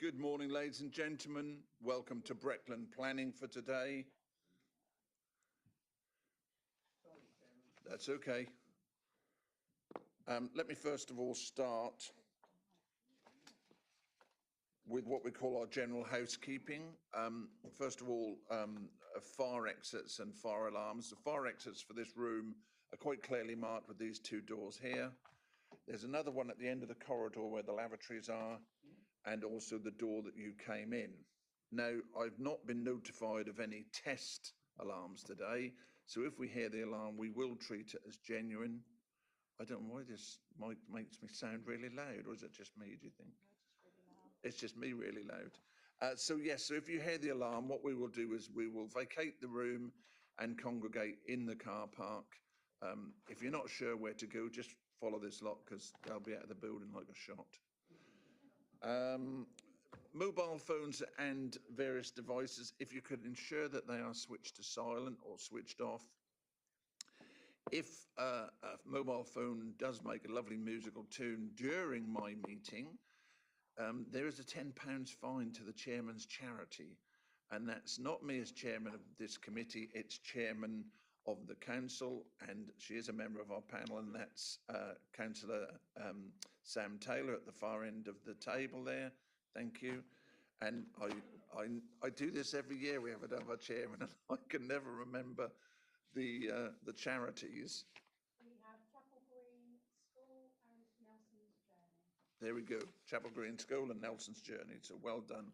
Good morning, ladies and gentlemen. Welcome to Breckland Planning for today. That's okay. Let me first of all start with what we call our general housekeeping. First of all, fire exits and fire alarms. The fire exits for this room are quite clearly marked with these two doors here. There's another one at the end of the corridor where the lavatories are, and also the door that you came in. Now, I've not been notified of any test alarms today, so if we hear the alarm, we will treat it as genuine. I don't know why this mic makes me sound really loud, or is it just me, do you think? It's just me really loud. So if you hear the alarm, what we will do is we will vacate the room and congregate in the car park. If you're not sure where to go, just follow this lot because they'll be out of the building like a shot. Mobile phones and various devices, if you could ensure that they are switched to silent or switched off. If a mobile phone does make a lovely musical tune during my meeting, there is a £10 fine to the chairman's charity. And that's not me as chairman of this committee, it's chairman of the council, and she is a member of our panel, and that's Councillor Sam Taylor at the far end of the table there. Thank you. And I do this every year. We have another chairman, and I can never remember the charities. We have Chapel Green School and Nelson's Journey. There we go, Chapel Green School and Nelson's Journey. So well done.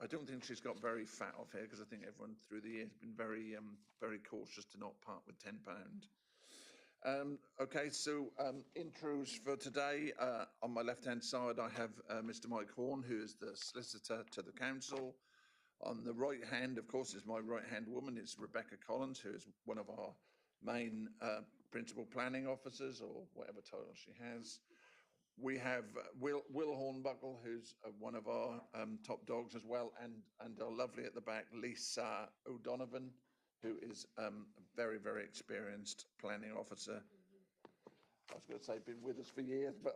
I don't think she's got very fat off here because I think everyone through the year has been very, very cautious to not part with £10. Okay, so intros for today. On my left-hand side, I have Mr. Mike Horn, who is the solicitor to the council. On the right hand, of course, is my right-hand woman. It's Rebecca Collins, who is one of our main principal planning officers, or whatever title she has. We have Will Hornbuckle, who's one of our top dogs as well, and our lovely at the back, Lisa O'Donovan, who is a very, very experienced planning officer. I was going to say been with us for years, but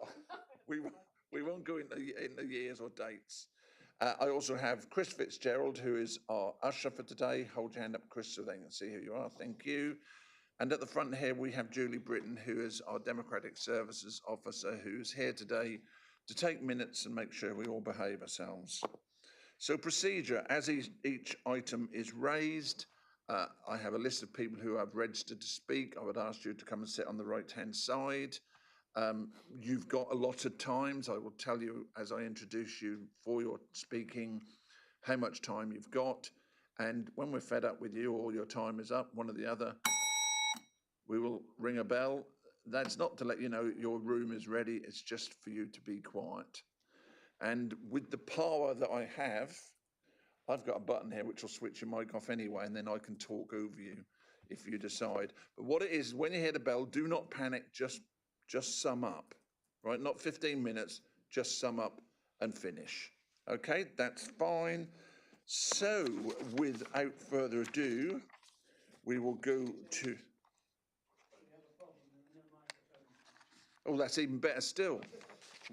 we won't go into years or dates. I also have Chris Fitzgerald, who is our usher for today. Hold your hand up, Chris, so they can see who you are. Thank you. And at the front here, we have Julie Britton, who is our Democratic Services Officer, who's here today to take minutes and make sure we all behave ourselves. So procedure, as each item is raised, I have a list of people who have registered to speak. I would ask you to come and sit on the right-hand side. You've got allotted times. I will tell you as I introduce you for your speaking how much time you've got. And when we're fed up with you or your time is up, one or the other, we will ring a bell. That's not to let you know your room is ready. It's just for you to be quiet. And with the power that I have, I've got a button here which will switch your mic off anyway, and then I can talk over you if you decide. But what it is, when you hear the bell, do not panic, just sum up, right? Not 15 minutes, just sum up and finish. Okay, that's fine. So without further ado, we will go to... Oh, that's even better still.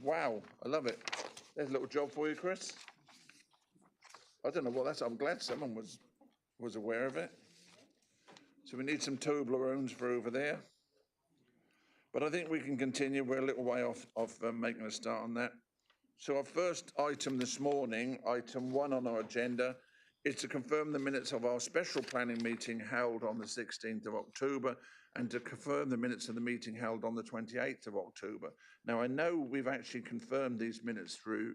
Wow, I love it. There's a little job for you, Chris. I don't know what that's. I'm glad someone was aware of it. So we need some Toblerones for over there. But I think we can continue. We're a little way off making a start on that. So our first item this morning, item 1 on our agenda, is to confirm the minutes of our special planning meeting held on the 16th of October and to confirm the minutes of the meeting held on the 28th of October. Now, I know we've actually confirmed these minutes through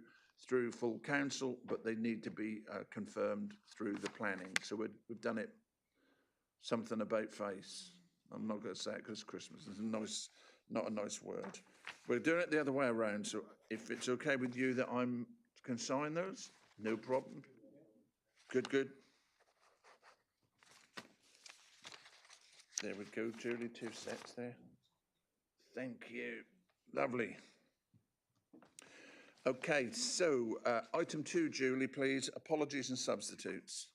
full council, but they need to be confirmed through the planning. So we've done it something about face. I'm not going to say it because Christmas is not a nice word. We're doing it the other way around. So if it's okay with you that I can sign those, no problem. Good. There we go, Julie, 2 sets there. Thank you. Lovely. Okay, so item 2, Julie, please. Apologies and substitutes.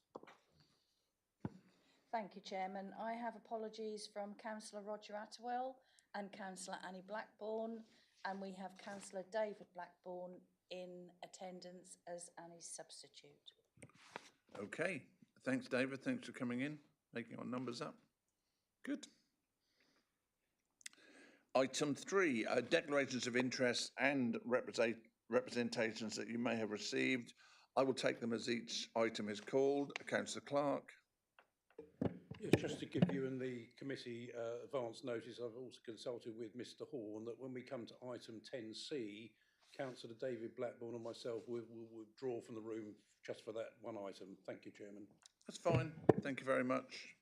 Thank you, Chairman. I have apologies from Councillor Roger Attewell and Councillor Annie Blackburn, and we have Councillor David Blackburn in attendance as Annie's substitute. Okay, thanks David, thanks for coming in, making our numbers up. Good. Item 3, declarations of interest and representations that you may have received. I will take them as each item is called. Councillor Clark. Yes, just to give you and the committee advance notice, I've also consulted with Mr Horn that when we come to item 10C, Councillor David Blackburn and myself will withdraw from the room just for that one item. Thank you, Chairman. That's fine. Thank you very much.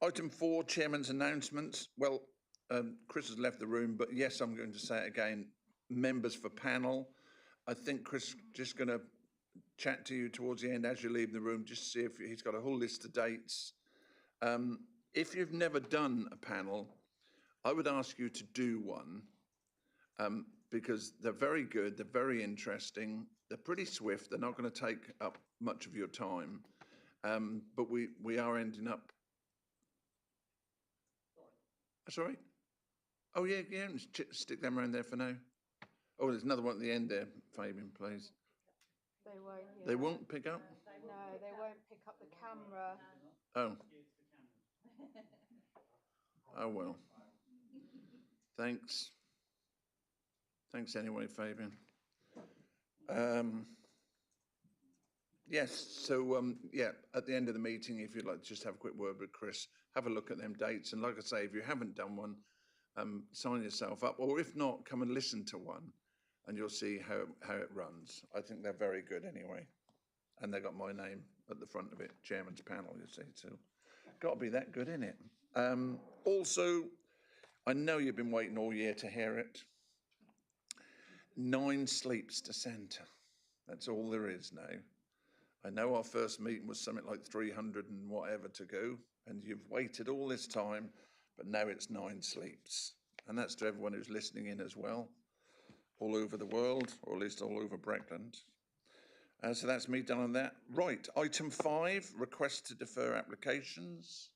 Item 4, Chairman's announcements. Well, Chris has left the room, but yes, I'm going to say it again. Members for panel. I think Chris is just going to chat to you towards the end as you leave the room, just to see if he's got a whole list of dates. If you've never done a panel, I would ask you to do one because they're very good, they're very interesting, they're pretty swift, they're not going to take up much of your time, but we are ending up. That's all right. Oh yeah, stick them around there for now. Oh, there's another one at the end there, Fabian, please. They won't. Yeah. They won't pick up? No, they won't pick up the camera. Oh. Oh well. Thanks. Thanks anyway, Fabian. Yes, so yeah, at the end of the meeting, if you'd like to just have a quick word with Chris, have a look at them dates. And like I say, if you haven't done one, sign yourself up. Or if not, come and listen to one and you'll see how it runs. I think they're very good anyway. And they got my name at the front of it, Chairman's panel, you see, so got to be that good, innit? Also, I know you've been waiting all year to hear it. 9 sleeps to centre. That's all there is now. I know our first meeting was something like 300 and whatever to go, and you've waited all this time, but now it's 9 sleeps. And that's to everyone who's listening in as well, all over the world, or at least all over Breckland. So that's me done on that. Right, item 5, request to defer applications.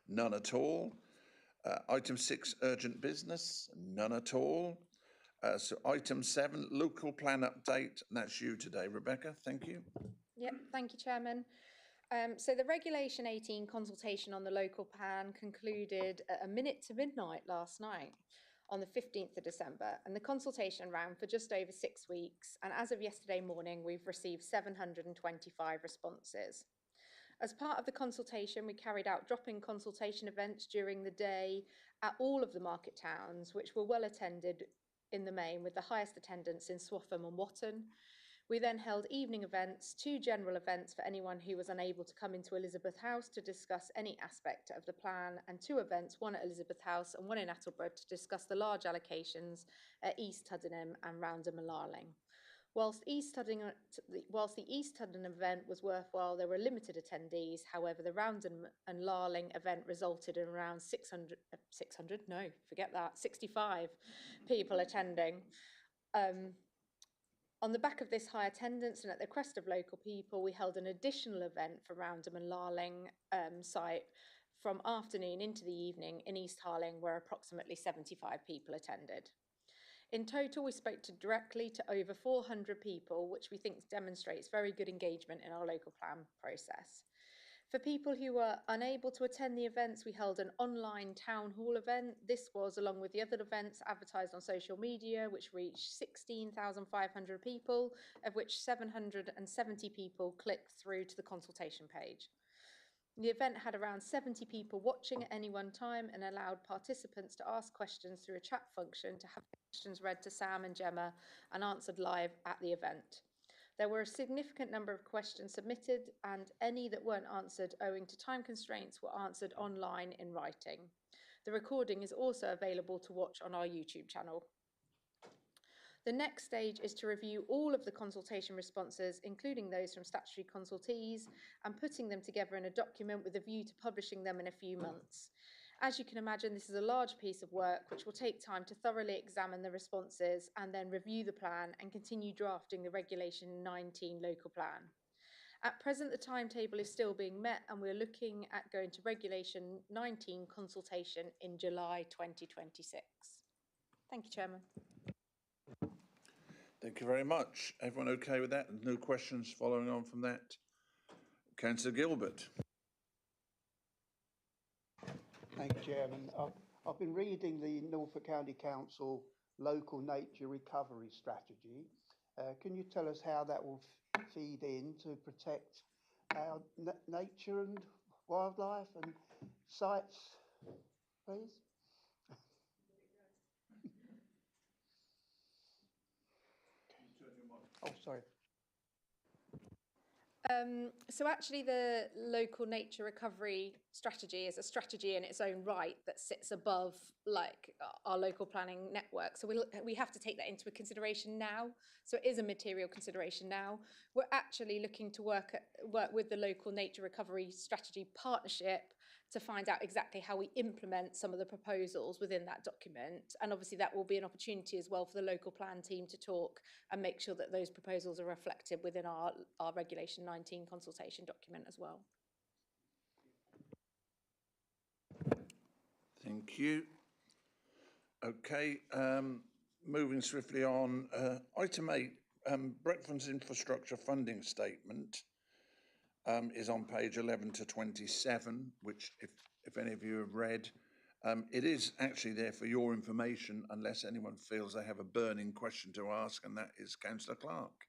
None at all. Item 6, urgent business. None at all. So item 7, local plan update. And that's you today, Rebecca. Thank you. Yep, thank you, Chairman. So the Regulation 18 consultation on the local plan concluded at a minute to midnight last night on the 15th of December, and the consultation ran for just over 6 weeks. And as of yesterday morning, we've received 725 responses. As part of the consultation, we carried out drop-in consultation events during the day at all of the market towns, which were well attended in the main, with the highest attendance in Swaffham and Watton. We then held evening events, 2 general events for anyone who was unable to come into Elizabeth House to discuss any aspect of the plan, and 2 events, one at Elizabeth House and one in Attleborough, to discuss the large allocations at East Tuddenham and Roundham and Larling. Whilst the East Tuddenham event was worthwhile, there were limited attendees. However, the Roundham and Larling event resulted in around 65 people attending. On the back of this high attendance and at the request of local people, we held an additional event for Roundham and Larling site from afternoon into the evening in East Harling, where approximately 75 people attended. In total, we spoke directly to over 400 people, which we think demonstrates very good engagement in our local plan process. For people who were unable to attend the events, we held an online town hall event. This was, along with the other events, advertised on social media, which reached 16,500 people, of which 770 people clicked through to the consultation page. The event had around 70 people watching at any one time and allowed participants to ask questions through a chat function, to have questions read to Sam and Gemma and answered live at the event. There were a significant number of questions submitted, and any that weren't answered owing to time constraints were answered online in writing. The recording is also available to watch on our YouTube channel. The next stage is to review all of the consultation responses, including those from statutory consultees, and putting them together in a document with a view to publishing them in a few months. As you can imagine, this is a large piece of work which will take time to thoroughly examine the responses and then review the plan and continue drafting the Regulation 19 local plan. At present, the timetable is still being met, and we're looking at going to Regulation 19 consultation in July 2026. Thank you, Chairman. Thank you very much. Everyone okay with that? No questions following on from that? Councillor Gilbert. Thank you, Chairman. I've been reading the Norfolk County Council Local Nature Recovery Strategy. Can you tell us how that will feed in to protect our nature and wildlife and sites, please? Oh, sorry. So actually the local nature recovery strategy is a strategy in its own right that sits above like our local planning network. So we have to take that into consideration now. So it is a material consideration now. We're actually looking to work with the local nature recovery strategy partnership to find out exactly how we implement some of the proposals within that document. And obviously that will be an opportunity as well for the local plan team to talk and make sure that those proposals are reflected within our Regulation 19 consultation document as well. Thank you. Okay, moving swiftly on. Item 8, Breckland's infrastructure funding statement is on page 11 to 27, which if any of you have read, it is actually there for your information unless anyone feels they have a burning question to ask, and that is Councillor Clark.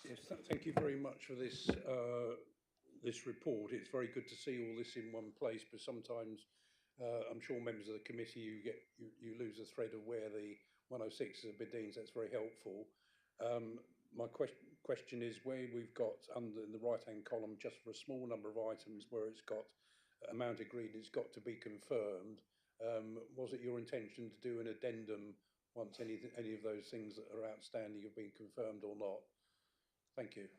Yes, thank you very much for this this report. It's very good to see all this in one place, but sometimes I'm sure members of the committee you lose the thread of where the 106 is Aberdeen. So that's very helpful. My question is where we've got under in the right-hand column just for a small number of items where it's got amount agreed, it's got to be confirmed. Was it your intention to do an addendum once any of those things that are outstanding have been confirmed or not? Thank you.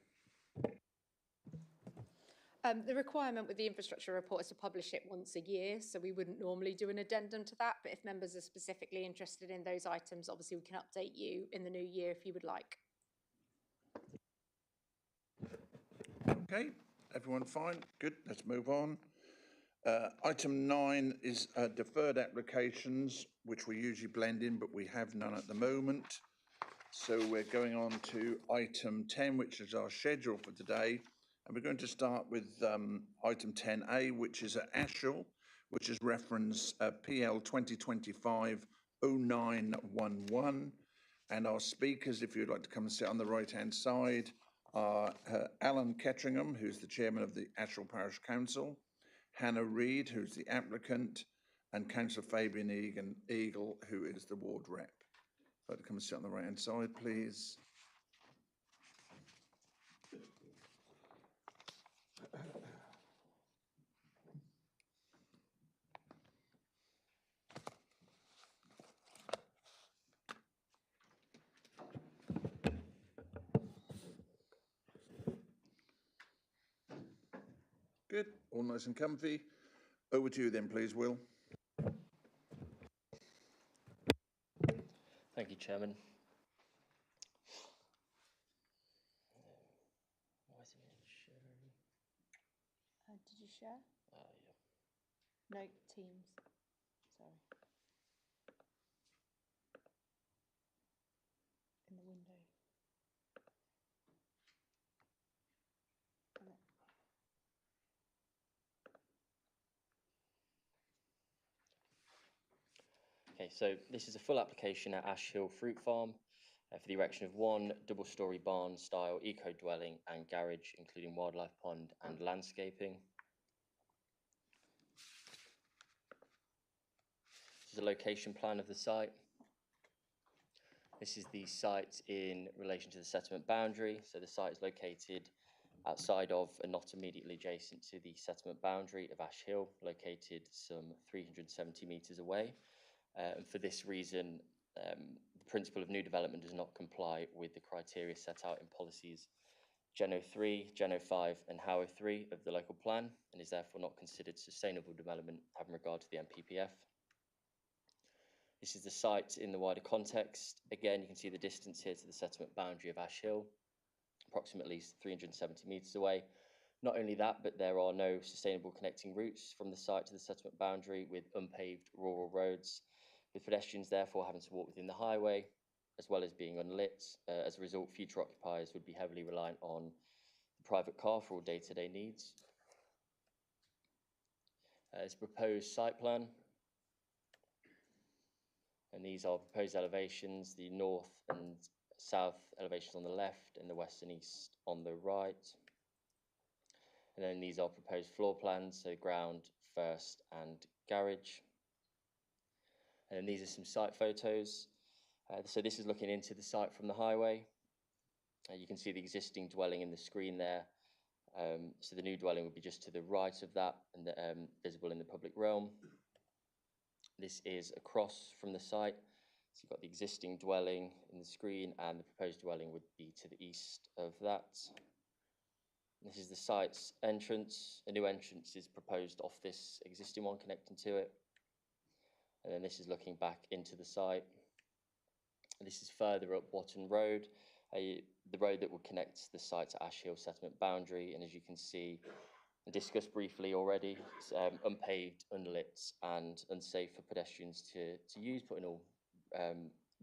The requirement with the infrastructure report is to publish it once a year, so we wouldn't normally do an addendum to that, but if members are specifically interested in those items, obviously we can update you in the new year if you would like. Okay, everyone fine? Good, let's move on. Item 9 is deferred applications, which we usually blend in, but we have none at the moment. So we're going on to item 10, which is our schedule for today. And we're going to start with item 10A, which is at Ashhill, which is reference PL 2025-0911. And our speakers, if you'd like to come and sit on the right-hand side, are Alan Ketteringham, who's the chairman of the Ashhill Parish Council, Hannah Reid, who's the applicant, and Councillor Fabian Eagle, who is the ward rep. If I'd like to come and sit on the right-hand side, please. Good, all nice and comfy. Over to you then, please, Will. Thank you, Chairman. Why is it in sharing? Did you share? Yeah. No, Teams. Sorry. In the window. Okay, so this is a full application at Ashhill Fruit Farm for the erection of one double-storey barn-style eco-dwelling and garage, including wildlife pond and landscaping. This is a location plan of the site. This is the site in relation to the settlement boundary. So the site is located outside of and not immediately adjacent to the settlement boundary of Ashhill, located some 370 metres away. And for this reason, the principle of new development does not comply with the criteria set out in policies Geno 3, Geno 5 and HOWO 3 of the local plan, and is therefore not considered sustainable development having regard to the NPPF. This is the site in the wider context. Again, you can see the distance here to the settlement boundary of Ashhill, approximately 370 metres away. Not only that, but there are no sustainable connecting routes from the site to the settlement boundary with unpaved rural roads, with pedestrians therefore having to walk within the highway. as well as being unlit. As a result, future occupiers would be heavily reliant on the private car for all day-to-day needs. It's a proposed site plan, and these are proposed elevations, the north and south elevations on the left and the west and east on the right. And then these are proposed floor plans, so ground, first and garage. And then these are some site photos. So this is looking into the site from the highway. You can see the existing dwelling in the screen there. So the new dwelling would be just to the right of that and visible in the public realm. This is across from the site. So you've got the existing dwelling in the screen, and the proposed dwelling would be to the east of that. This is the site's entrance. A new entrance is proposed off this existing one connecting to it. And then this is looking back into the site. And this is further up Watton Road, the road that would connect the site to Ash Hill settlement boundary. And as you can see, and discussed briefly already, it's unpaved, unlit, and unsafe for pedestrians to use, putting all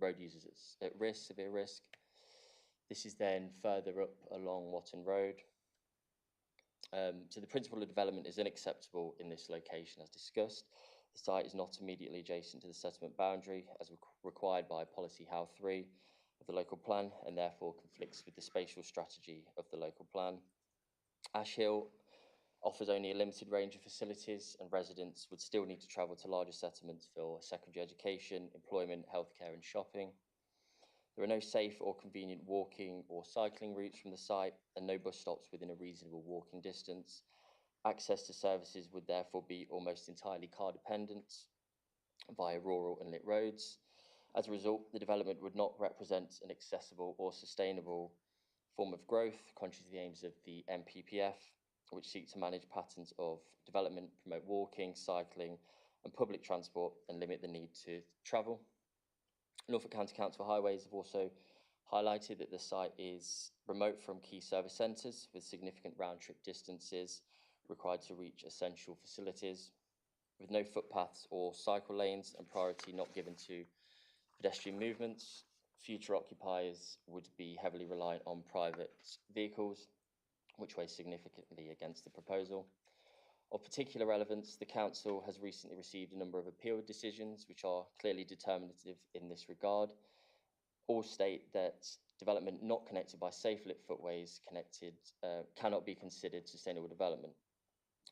road users at risk, severe risk. This is then further up along Watton Road. So the principle of development is unacceptable in this location as discussed. The site is not immediately adjacent to the settlement boundary as required by Policy How 3 of the local plan, and therefore conflicts with the spatial strategy of the local plan. Ash Hill offers only a limited range of facilities, and residents would still need to travel to larger settlements for secondary education, employment, healthcare and shopping. There are no safe or convenient walking or cycling routes from the site, and no bus stops within a reasonable walking distance. Access to services would therefore be almost entirely car dependent via rural and lit roads. As a result, the development would not represent an accessible or sustainable form of growth, contrary to the aims of the NPPF, which seek to manage patterns of development, promote walking, cycling and public transport, and limit the need to travel. Norfolk County Council Highways have also highlighted that the site is remote from key service centres, with significant round-trip distances required to reach essential facilities, with no footpaths or cycle lanes and priority not given to pedestrian movements. Future occupiers would be heavily reliant on private vehicles, which weighs significantly against the proposal. Of particular relevance, the Council has recently received a number of appeal decisions which are clearly determinative in this regard. All state that development not connected by safe lit footways cannot be considered sustainable development.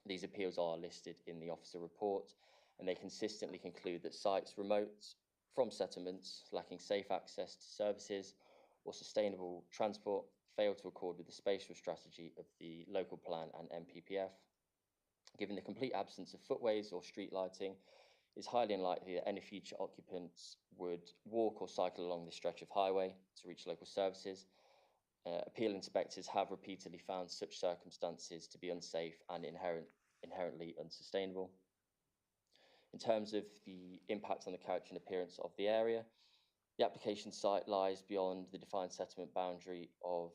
These appeals are listed in the officer report, and they consistently conclude that sites remote from settlements lacking safe access to services or sustainable transport fail to accord with the spatial strategy of the local plan and NPPF. Given the complete absence of footways or street lighting, it's highly unlikely that any future occupants would walk or cycle along this stretch of highway to reach local services. Appeal inspectors have repeatedly found such circumstances to be unsafe and inherently unsustainable. In terms of the impact on the character and appearance of the area, the application site lies beyond the defined settlement boundary of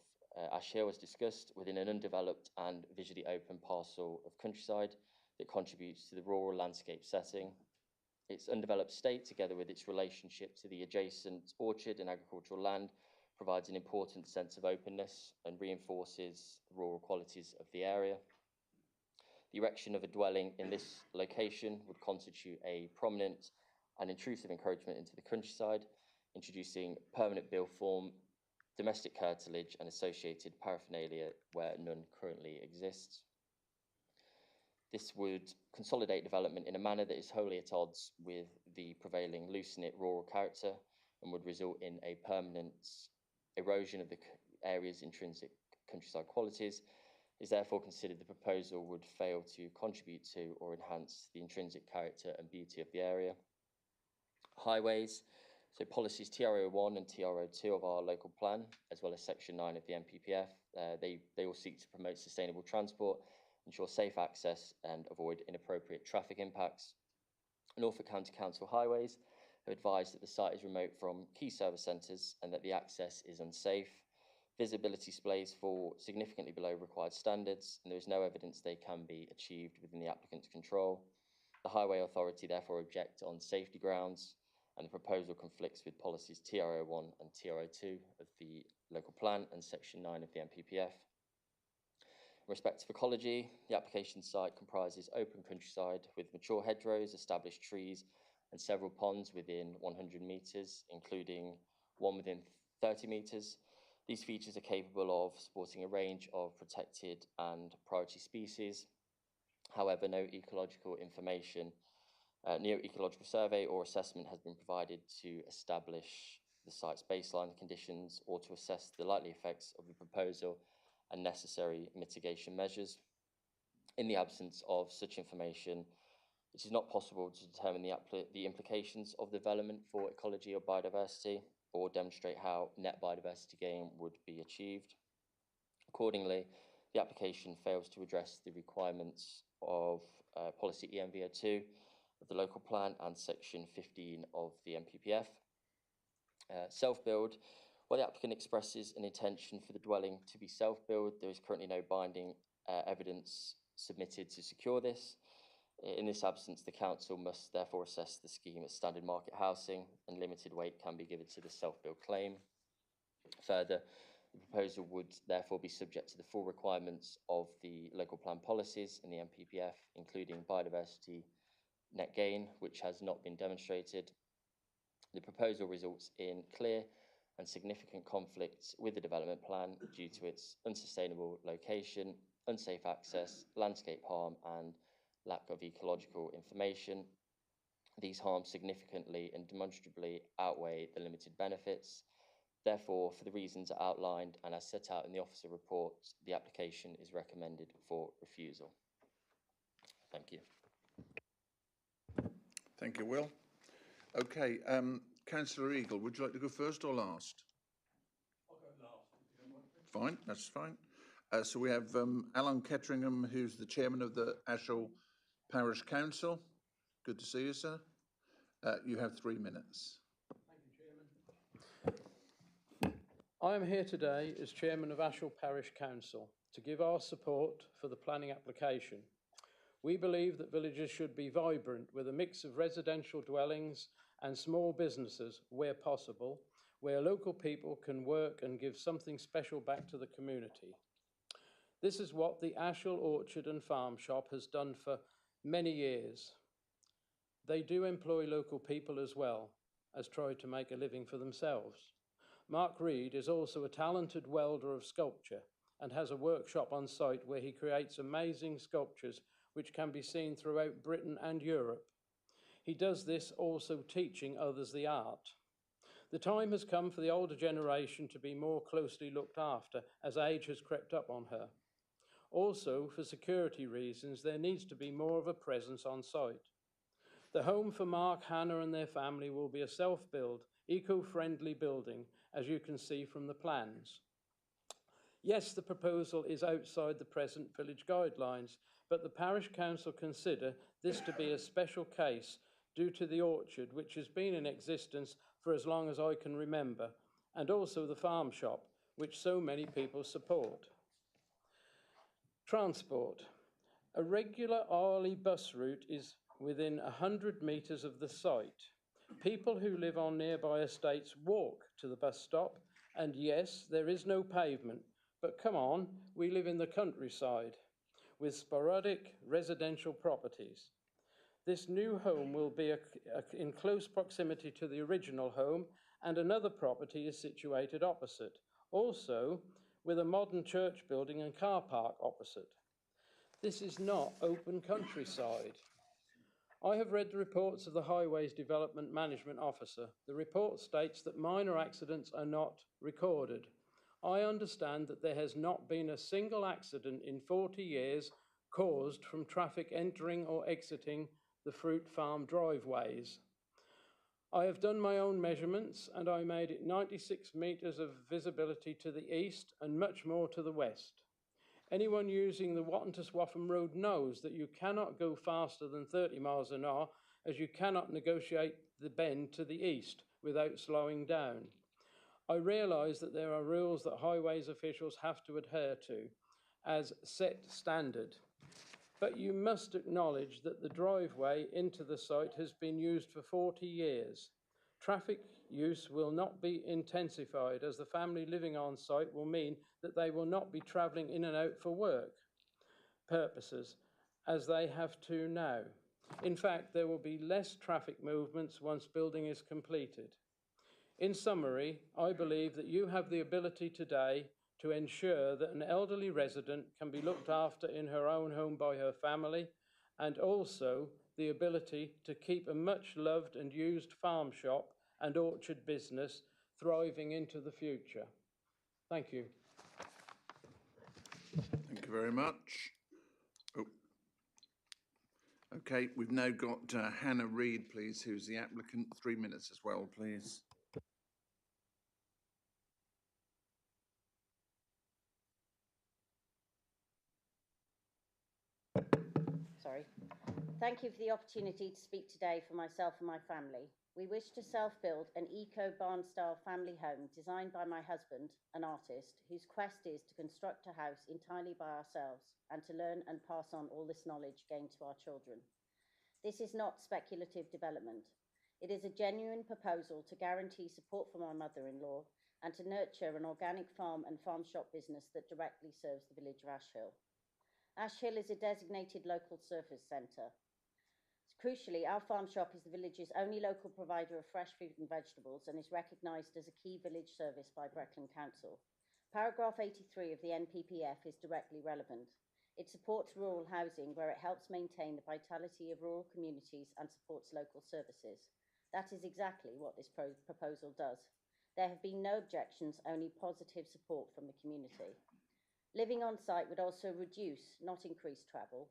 Ash Hill, as discussed, within an undeveloped and visually open parcel of countryside that contributes to the rural landscape setting. Its undeveloped state, together with its relationship to the adjacent orchard and agricultural land, provides an important sense of openness and reinforces the rural qualities of the area. The erection of a dwelling in this location would constitute a prominent and intrusive encroachment into the countryside, introducing permanent bill form, domestic curtilage and associated paraphernalia where none currently exists. This would consolidate development in a manner that is wholly at odds with the prevailing loose-knit rural character and would result in a permanent erosion of the area's intrinsic countryside qualities. It is therefore considered the proposal would fail to contribute to or enhance the intrinsic character and beauty of the area. Highways. So policies TR01 and TR02 of our local plan, as well as section 9 of the NPPF, they all seek to promote sustainable transport, ensure safe access and avoid inappropriate traffic impacts. Norfolk County Council Highways have advised that the site is remote from key service centres and that the access is unsafe. Visibility displays fall significantly below required standards, and there is no evidence they can be achieved within the applicant's control. The Highway Authority therefore object on safety grounds, and the proposal conflicts with policies TR01 and TR02 of the local plan and section 9 of the NPPF. In respect of ecology, the application site comprises open countryside with mature hedgerows, established trees, and several ponds within 100 metres, including one within 30 metres. These features are capable of supporting a range of protected and priority species. However, no ecological information, no ecological survey or assessment has been provided to establish the site's baseline conditions or to assess the likely effects of the proposal and necessary mitigation measures. In the absence of such information, it is not possible to determine the implications of the development for ecology or biodiversity, or demonstrate how net biodiversity gain would be achieved. Accordingly, the application fails to address the requirements of policy ENV02 of the local plan and section 15 of the NPPF. Self-build. While the applicant expresses an intention for the dwelling to be self-build, there is currently no binding evidence submitted to secure this. In this absence, the council must therefore assess the scheme as standard market housing, and limited weight can be given to the self-build claim. Further, the proposal would therefore be subject to the full requirements of the local plan policies in the NPPF, including biodiversity net gain, which has not been demonstrated. The proposal results in clear and significant conflicts with the development plan due to its unsustainable location, unsafe access, landscape harm, and lack of ecological information. These harms significantly and demonstrably outweigh the limited benefits. Therefore, for the reasons outlined and as set out in the officer report, the application is recommended for refusal. Thank you. Thank you, Will. Okay, Councillor Eagle, would you like to go first or last? I'll go last, if you don't mind. Fine, that's fine. So we have Alan Ketteringham, who's the chairman of the Ashall Parish Council. Good to see you, sir. You have 3 minutes. Thank you, Chairman. I am here today as chairman of Ashall Parish Council to give our support for the planning application. We believe that villages should be vibrant with a mix of residential dwellings and small businesses where possible, where local people can work and give something special back to the community. This is what the Ashall Orchard and Farm Shop has done for many years. They do employ local people as well as try to make a living for themselves. Mark Reed is also a talented welder of sculpture and has a workshop on site where he creates amazing sculptures which can be seen throughout Britain and Europe. He does this also teaching others the art. The time has come for the older generation to be more closely looked after as age has crept up on her. Also, for security reasons, there needs to be more of a presence on site. The home for Mark, Hannah and their family will be a self-build, eco-friendly building, as you can see from the plans. Yes, the proposal is outside the present village guidelines, but the Parish Council consider this to be a special case due to the orchard, which has been in existence for as long as I can remember, and also the farm shop, which so many people support. Transport. A regular hourly bus route is within 100 metres of the site. People who live on nearby estates walk to the bus stop, and yes, there is no pavement, but come on, we live in the countryside with sporadic residential properties. This new home will be in close proximity to the original home, and another property is situated opposite, also with a modern church building and car park opposite. This is not open countryside. I have read the reports of the Highways Development Management Officer. The report states that minor accidents are not recorded. I understand that there has not been a single accident in 40 years caused from traffic entering or exiting the fruit farm driveways. I have done my own measurements and I made it 96 metres of visibility to the east and much more to the west. Anyone using the Watton to Swaffham Road knows that you cannot go faster than 30 miles an hour, as you cannot negotiate the bend to the east without slowing down. I realise that there are rules that highways officials have to adhere to as set standard, but you must acknowledge that the driveway into the site has been used for 40 years. Traffic use will not be intensified as the family living on site will mean that they will not be travelling in and out for work purposes as they have to now. In fact, there will be less traffic movements once building is completed. In summary, I believe that you have the ability today to ensure that an elderly resident can be looked after in her own home by her family, and also the ability to keep a much loved and used farm shop and orchard business thriving into the future. Thank you. Thank you very much. Oh. Okay, we've now got Hannah Reid, please, who's the applicant. 3 minutes as well, please. Sorry. Thank you for the opportunity to speak today for myself and my family. We wish to self-build an eco-barn-style family home designed by my husband, an artist, whose quest is to construct a house entirely by ourselves and to learn and pass on all this knowledge gained to our children. This is not speculative development. It is a genuine proposal to guarantee support for my mother-in-law and to nurture an organic farm and farm shop business that directly serves the village of Ash Hill. Ash Hill is a designated local service centre. Crucially, our farm shop is the village's only local provider of fresh fruit and vegetables and is recognised as a key village service by Breckland Council. Paragraph 83 of the NPPF is directly relevant. It supports rural housing where it helps maintain the vitality of rural communities and supports local services. That is exactly what this proposal does. There have been no objections, only positive support from the community. Living on site would also reduce, not increase travel.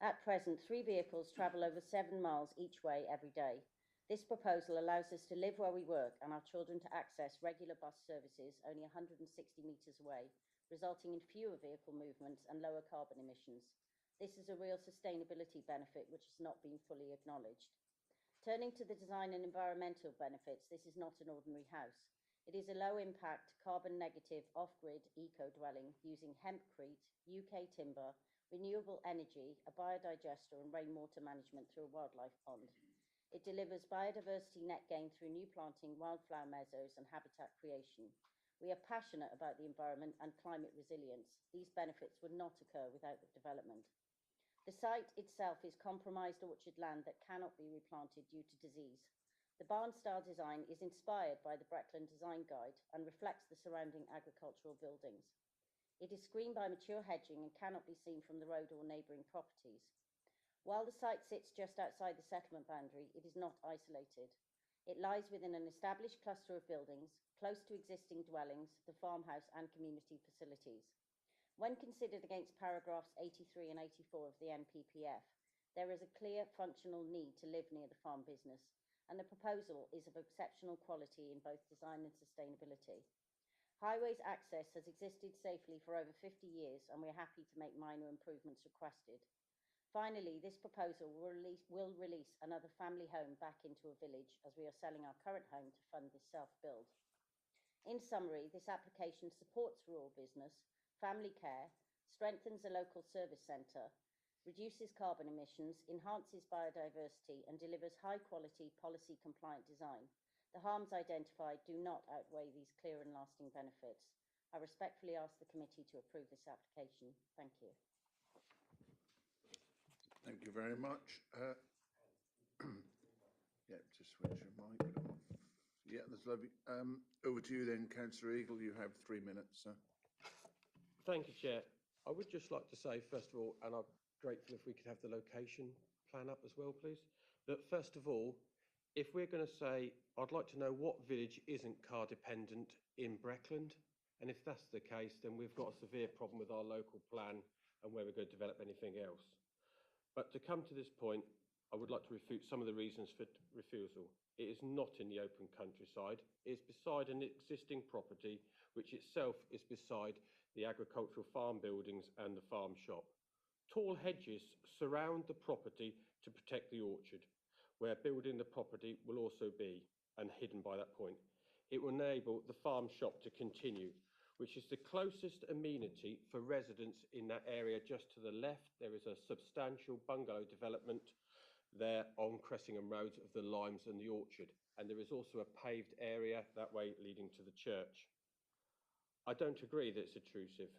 At present, 3 vehicles travel over 7 miles each way every day. This proposal allows us to live where we work and our children to access regular bus services only 160 metres away, resulting in fewer vehicle movements and lower carbon emissions. This is a real sustainability benefit which has not been fully acknowledged. Turning to the design and environmental benefits, this is not an ordinary house. It is a low-impact, carbon-negative, off-grid eco-dwelling using hempcrete, UK timber, renewable energy, a biodigester and rainwater management through a wildlife pond. It delivers biodiversity net gain through new planting, wildflower meadows and habitat creation. We are passionate about the environment and climate resilience. These benefits would not occur without the development. The site itself is compromised orchard land that cannot be replanted due to disease. The barn-style design is inspired by the Breckland Design Guide and reflects the surrounding agricultural buildings. It is screened by mature hedging and cannot be seen from the road or neighbouring properties. While the site sits just outside the settlement boundary, it is not isolated. It lies within an established cluster of buildings, close to existing dwellings, the farmhouse and community facilities. When considered against paragraphs 83 and 84 of the NPPF, there is a clear functional need to live near the farm business, and the proposal is of exceptional quality in both design and sustainability. Highways access has existed safely for over 50 years and we're happy to make minor improvements requested. Finally, this proposal will release another family home back into a village as we are selling our current home to fund this self-build. In summary, this application supports rural business, family care, strengthens a local service centre, reduces carbon emissions, enhances biodiversity and delivers high-quality, policy-compliant design. The harms identified do not outweigh these clear and lasting benefits. I respectfully ask the committee to approve this application. Thank you. Thank you very much. Yeah, just switch your mic off. Yeah, that's lovely. Over to you then, Councillor Eagle. You have 3 minutes, sir. Thank you, Chair. I would just like to say, first of all, and I'm grateful if we could have the location plan up as well, please. But first of all, if we're going to say, I'd like to know what village isn't car dependent in Breckland. And if that's the case, then we've got a severe problem with our local plan and where we're going to develop anything else. But to come to this point, I would like to refute some of the reasons for refusal. It is not in the open countryside. It is beside an existing property, which itself is beside the agricultural farm buildings and the farm shop. Tall hedges surround the property to protect the orchard, where building the property will also be, and hidden by that point. It will enable the farm shop to continue, which is the closest amenity for residents in that area. Just to the left, there is a substantial bungalow development there on Cressingham Road of the Limes and the Orchard. And there is also a paved area that way leading to the church. I don't agree that it's intrusive.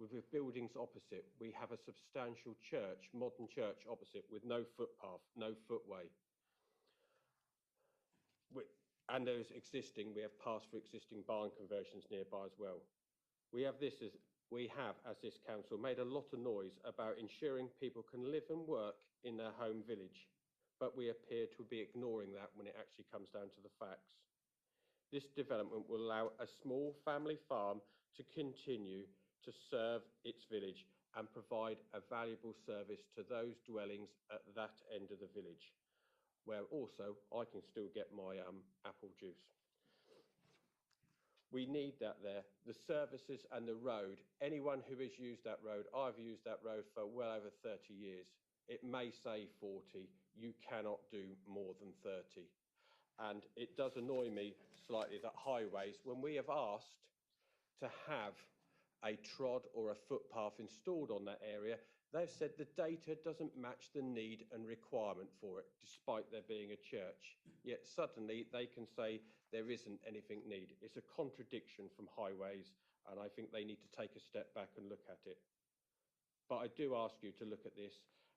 With buildings opposite, we have a substantial church, modern church opposite with no footpath, no footway. And there is existing, we have passed for existing barn conversions nearby as well. We have, as this council, made a lot of noise about ensuring people can live and work in their home village, but we appear to be ignoring that when it actually comes down to the facts. This development will allow a small family farm to continue to serve its village and provide a valuable service to those dwellings at that end of the village, where also I can still get my apple juice. We need that there. The services and the road, anyone who has used that road, I've used that road for well over 30 years. It may say 40, you cannot do more than 30. And it does annoy me slightly that highways, when we have asked to have a trod or a footpath installed on that area, they've said the data doesn't match the need and requirement for it, despite there being a church. Yet suddenly they can say there isn't anything needed. It's a contradiction from highways, and I think they need to take a step back and look at it. But I do ask you to look at this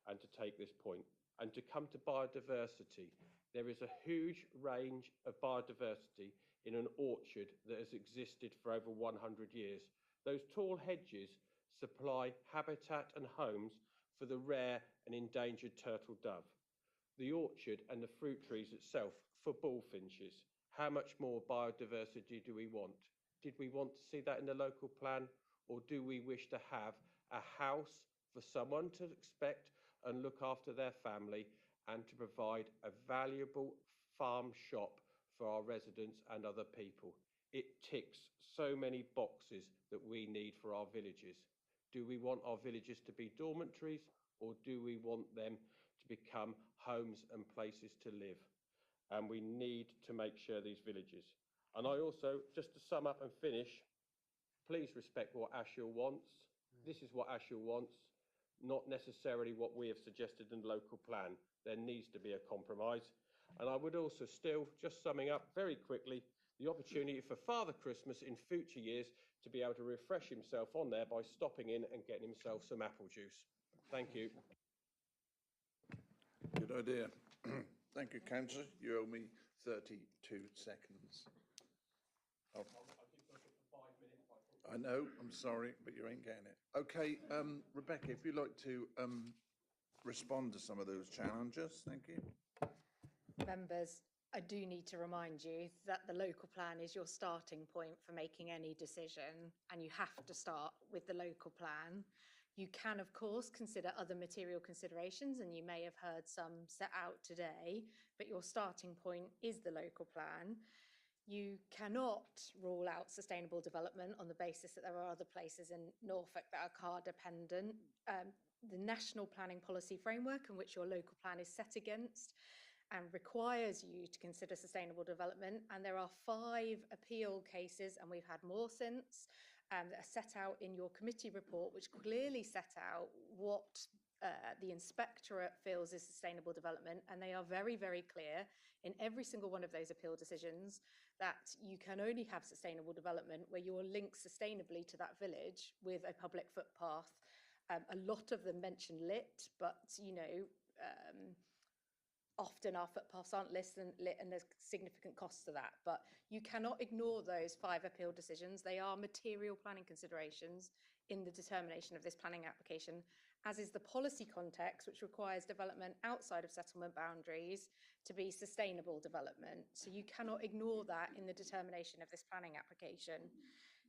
and to take this point. And to come to biodiversity, there is a huge range of biodiversity in an orchard that has existed for over 100 years. Those tall hedges supply habitat and homes for the rare and endangered turtle dove. The orchard and the fruit trees itself for bullfinches. How much more biodiversity do we want? Did we want to see that in the local plan, or do we wish to have a house for someone to expect and look after their family and to provide a valuable farm shop for our residents and other people? It ticks so many boxes that we need for our villages. Do we want our villages to be dormitories, or do we want them to become homes and places to live? And we need to make sure these villages. And I also, just to sum up and finish, please respect what Ashiel wants. This is what Ashiel wants, not necessarily what we have suggested in the local plan. There needs to be a compromise. And I would also still, just summing up very quickly, the opportunity for Father Christmas in future years to be able to refresh himself on there by stopping in and getting himself some apple juice. Thank you. Good idea. Thank you, Councillor. You owe me 32 seconds. Oh. I know, I'm sorry, but you ain't getting it. Okay, Rebecca, if you'd like to respond to some of those challenges, thank you. Members, I do need to remind you that the local plan is your starting point for making any decision, and you have to start with the local plan. You can, of course, consider other material considerations, and you may have heard some set out today, but your starting point is the local plan. You cannot rule out sustainable development on the basis that there are other places in Norfolk that are car dependent. The national planning policy framework in which your local plan is set against and requires you to consider sustainable development. And there are 5 appeal cases, and we've had more since, that are set out in your committee report, which clearly set out what the inspectorate feels is sustainable development. And they are very, very clear in every single one of those appeal decisions that you can only have sustainable development where you're linked sustainably to that village with a public footpath. A lot of them mention lit, but often our footpaths aren't lit and there's significant costs to that. But you cannot ignore those 5 appeal decisions. They are material planning considerations in the determination of this planning application, as is the policy context, which requires development outside of settlement boundaries to be sustainable development. So you cannot ignore that in the determination of this planning application.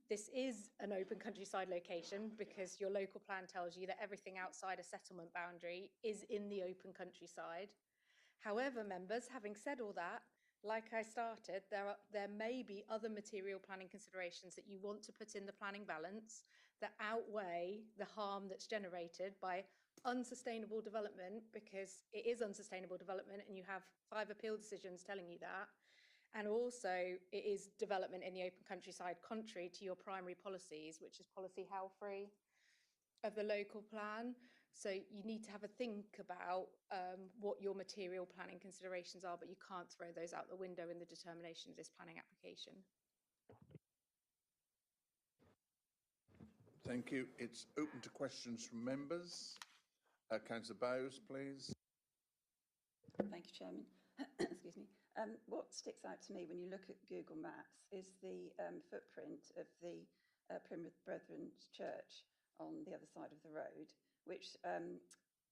This is an open countryside location because your local plan tells you that everything outside a settlement boundary is in the open countryside. However, members, having said all that, like I started, there may be other material planning considerations that you want to put in the planning balance that outweigh the harm that's generated by unsustainable development, because it is unsustainable development and you have 5 appeal decisions telling you that. And also it is development in the open countryside contrary to your primary policies, which is policy how free of the local plan. So you need to have a think about what your material planning considerations are, but you can't throw those out the window in the determination of this planning application. Thank you. It's open to questions from members. Councillor Bowes, please. Thank you, Chairman. Excuse me. What sticks out to me when you look at Google Maps is the footprint of the Plymouth Brethren Church on the other side of the road, which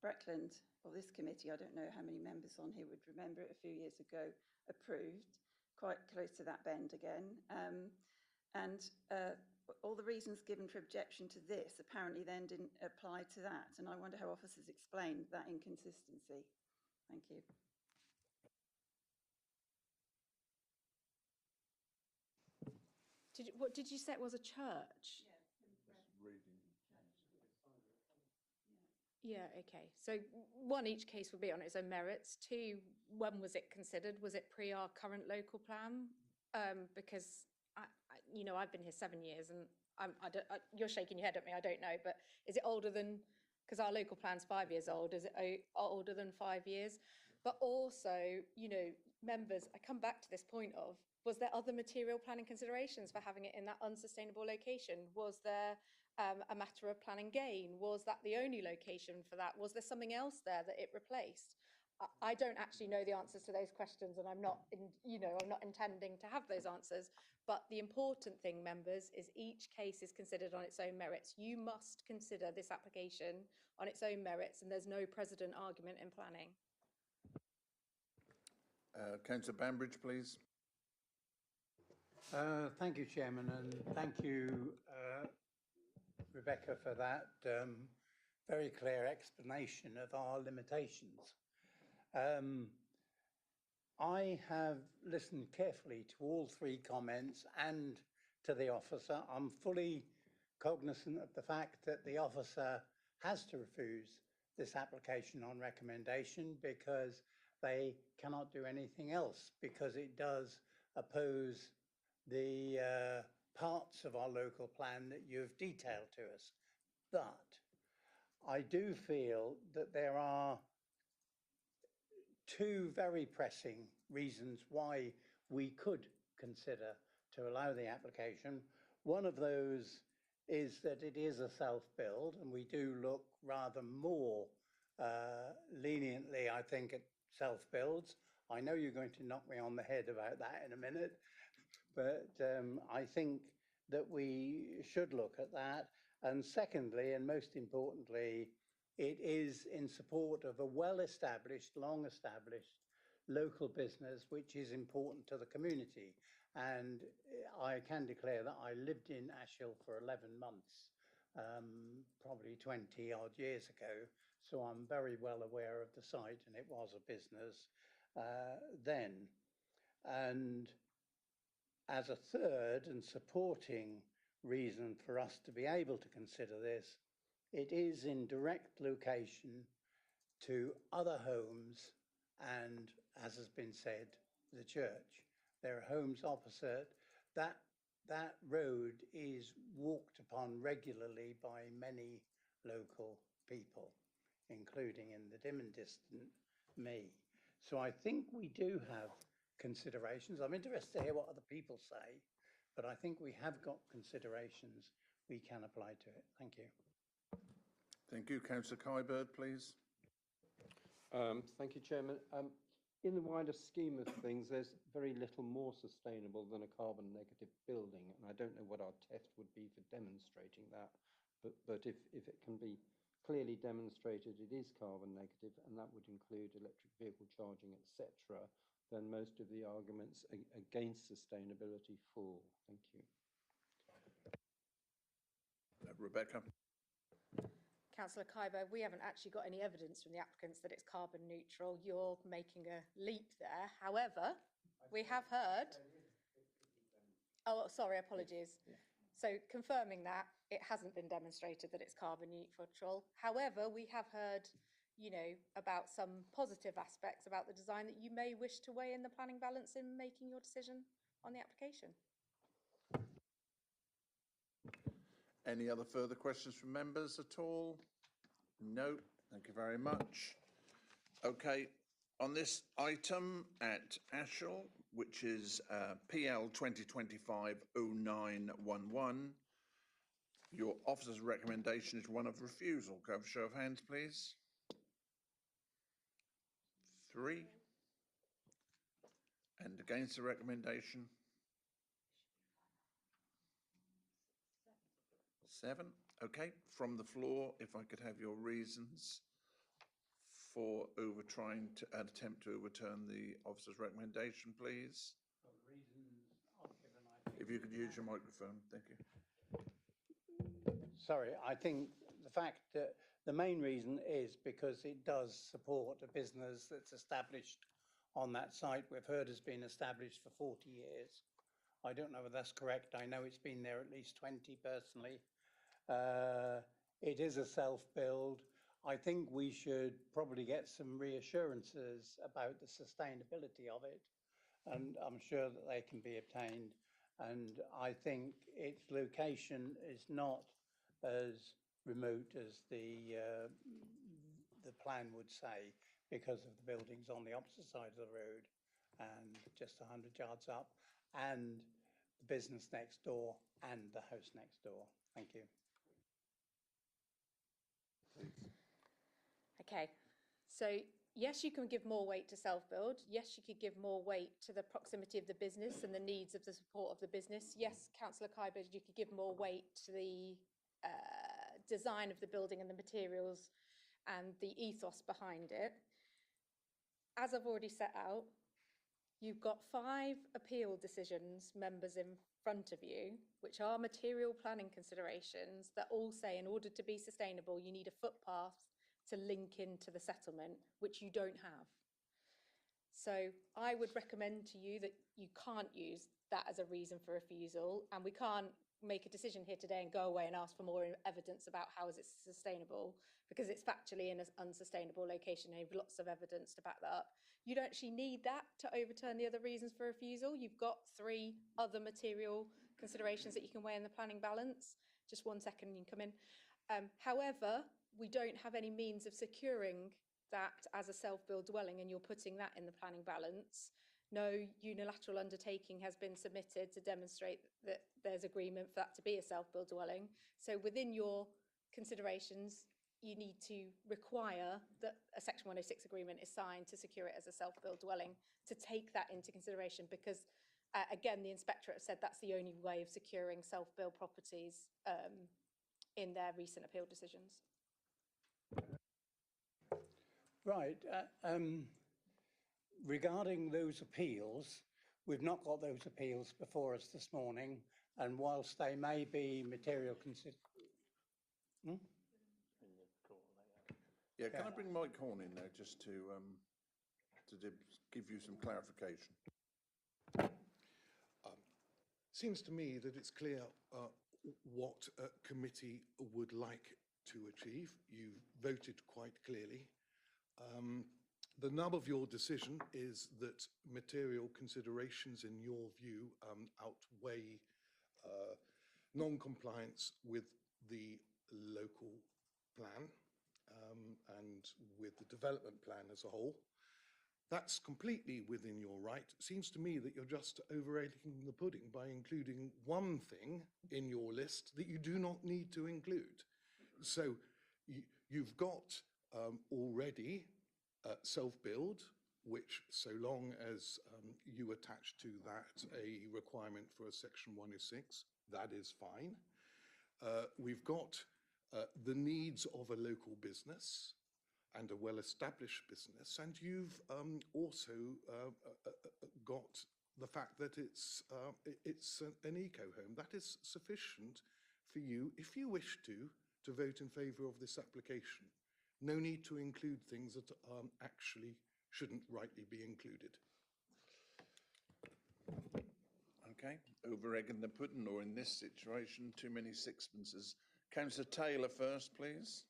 Breckland, or this committee, I don't know how many members on here would remember it, a few years ago, approved, quite close to that bend again. All the reasons given for objection to this apparently then didn't apply to that. And I wonder how officers explained that inconsistency. Thank you. What did you say it was, a church? Yeah, okay. So one, each case would be on its own merits. Two, when was it considered? Was it pre our current local plan? Because I've been here 7 years, and you're shaking your head at me. I don't know, but is it older than? Because our local plan's 5 years old. Is it older than 5 years? But also, members, I come back to this point of, was there other material planning considerations for having it in that unsustainable location? Was there a matter of planning gain? Was that the only location for that? Was there something else there that it replaced? I don't actually know the answers to those questions, and I'm not intending to have those answers. But the important thing, members, is each case is considered on its own merits. You must consider this application on its own merits, and there's no precedent argument in planning. Councillor Bambridge, please. Thank you, Chairman, and thank you, Rebecca, for that very clear explanation of our limitations. I have listened carefully to all three comments and to the officer. I'm fully cognizant of the fact that the officer has to refuse this application on recommendation because they cannot do anything else, because it does oppose the parts of our local plan that you've detailed to us. But I do feel that there are two very pressing reasons why we could consider to allow the application. One of those is that it is a self-build, and we do look rather more leniently, I think, at self-builds. I know you're going to knock me on the head about that in a minute, but I think that we should look at that. And secondly, and most importantly, it is in support of a well-established, long-established local business, which is important to the community. And I can declare that I lived in Ashhill for 11 months, probably 20 odd years ago. So I'm very well aware of the site, and it was a business then. And as a third and supporting reason for us to be able to consider this, it is in direct location to other homes and, as has been said, the church. There are homes opposite. That road is walked upon regularly by many local people, including in the dim and distant me. So I think we do have considerations. I'm interested to hear what other people say, but I think we have got considerations we can apply to it. Thank you. Thank you. Councillor Kybird, please. Thank you, Chairman. In the wider scheme of things, there's very little more sustainable than a carbon negative building, and I don't know what our test would be for demonstrating that, but if it can be clearly demonstrated it is carbon negative, and that would include electric vehicle charging, etc., then most of the arguments against sustainability fall. Thank you. Rebecca. Councillor Khyber, we haven't actually got any evidence from the applicants that it's carbon neutral. You're making a leap there. However, we have heard... Oh, sorry, apologies. So confirming that, it hasn't been demonstrated that it's carbon neutral. However, we have heard, about some positive aspects about the design that you may wish to weigh in the planning balance in making your decision on the application. Any other further questions from members at all? No, thank you very much. Okay, on this item at Ashall, which is PL 2025-0911, your officer's recommendation is one of refusal. Go for show of hands, please. 3. And against the recommendation? 7. Okay, from the floor, if I could have your reasons for trying to attempt to overturn the officer's recommendation, please. If you could use your microphone, thank you. Sorry, I think the fact that the main reason is because it does support a business that's established on that site. We've heard has been established for 40 years. I don't know whether that's correct. I know it's been there at least 20 personally. It is a self-build. I think we should probably get some reassurances about the sustainability of it, and I'm sure that they can be obtained. And I think its location is not as remote as the plan would say, because of the buildings on the opposite side of the road and just 100 yards up, and the business next door and the house next door. Thank you. Okay, so yes, you can give more weight to self-build. Yes, you could give more weight to the proximity of the business and the needs of the support of the business. Yes, Councillor Kyberd, you could give more weight to the design of the building and the materials and the ethos behind it. As I've already set out, you've got 5 appeal decisions, members, in front of you, which are material planning considerations that all say in order to be sustainable, you need a footpath to link into the settlement, which you don't have. So I would recommend to you that you can't use that as a reason for refusal, and we can't make a decision here today and go away and ask for more evidence about how is it sustainable, because it's factually in an unsustainable location and you have lots of evidence to back that up. You don't actually need that to overturn the other reasons for refusal. You've got 3 other material considerations that you can weigh in the planning balance. Just 1 second, you can come in. However, we don't have any means of securing that as a self-build dwelling, and you're putting that in the planning balance. No unilateral undertaking has been submitted to demonstrate that there's agreement for that to be a self-build dwelling. So within your considerations, you need to require that a Section 106 agreement is signed to secure it as a self-build dwelling, to take that into consideration, because again, the inspectorate have said that's the only way of securing self-build properties in their recent appeal decisions. Right. Regarding those appeals, we've not got those appeals before us this morning, and whilst they may be material Yeah, can I bring Mike Horn in there just to give you some clarification? Seems to me that it's clear what a committee would like to achieve. You've voted quite clearly. The nub of your decision is that material considerations, in your view, outweigh non-compliance with the local plan and with the development plan as a whole. That's completely within your right. It seems to me that you're just over-egging the pudding by including one thing in your list that you do not need to include. So you've got already self-build, which, so long as you attach to that a requirement for a Section 106, that is fine. We've got the needs of a local business and a well-established business, and you've also got the fact that it's an eco-home. That is sufficient for you, if you wish to vote in favour of this application. No need to include things that actually shouldn't rightly be included. Okay, over-egging the pudding, or in this situation, too many sixpences. Councillor Taylor first, please.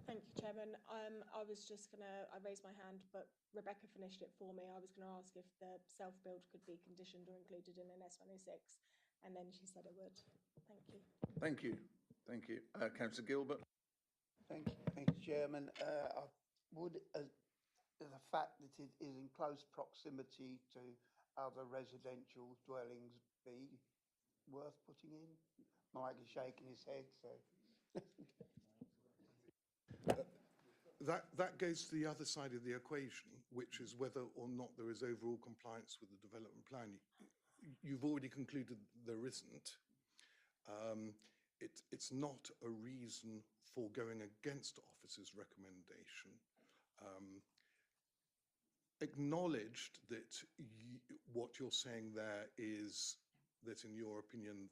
Thank you, Chairman. I was just going to, I raised my hand, but Rebecca finished it for me. I was going to ask if the self-build could be conditioned or included in an S106, and then she said it would. Thank you. Thank you. Thank you. Councillor Gilbert? Thank you, Chairman. I would, the fact that it is in close proximity to other residential dwellings be worth putting in? Mike is shaking his head, so. That goes to the other side of the equation, which is whether or not there is overall compliance with the development plan. You've already concluded there isn't. It's not a reason for going against officer's recommendation. Acknowledged that what you're saying there is that, in your opinion,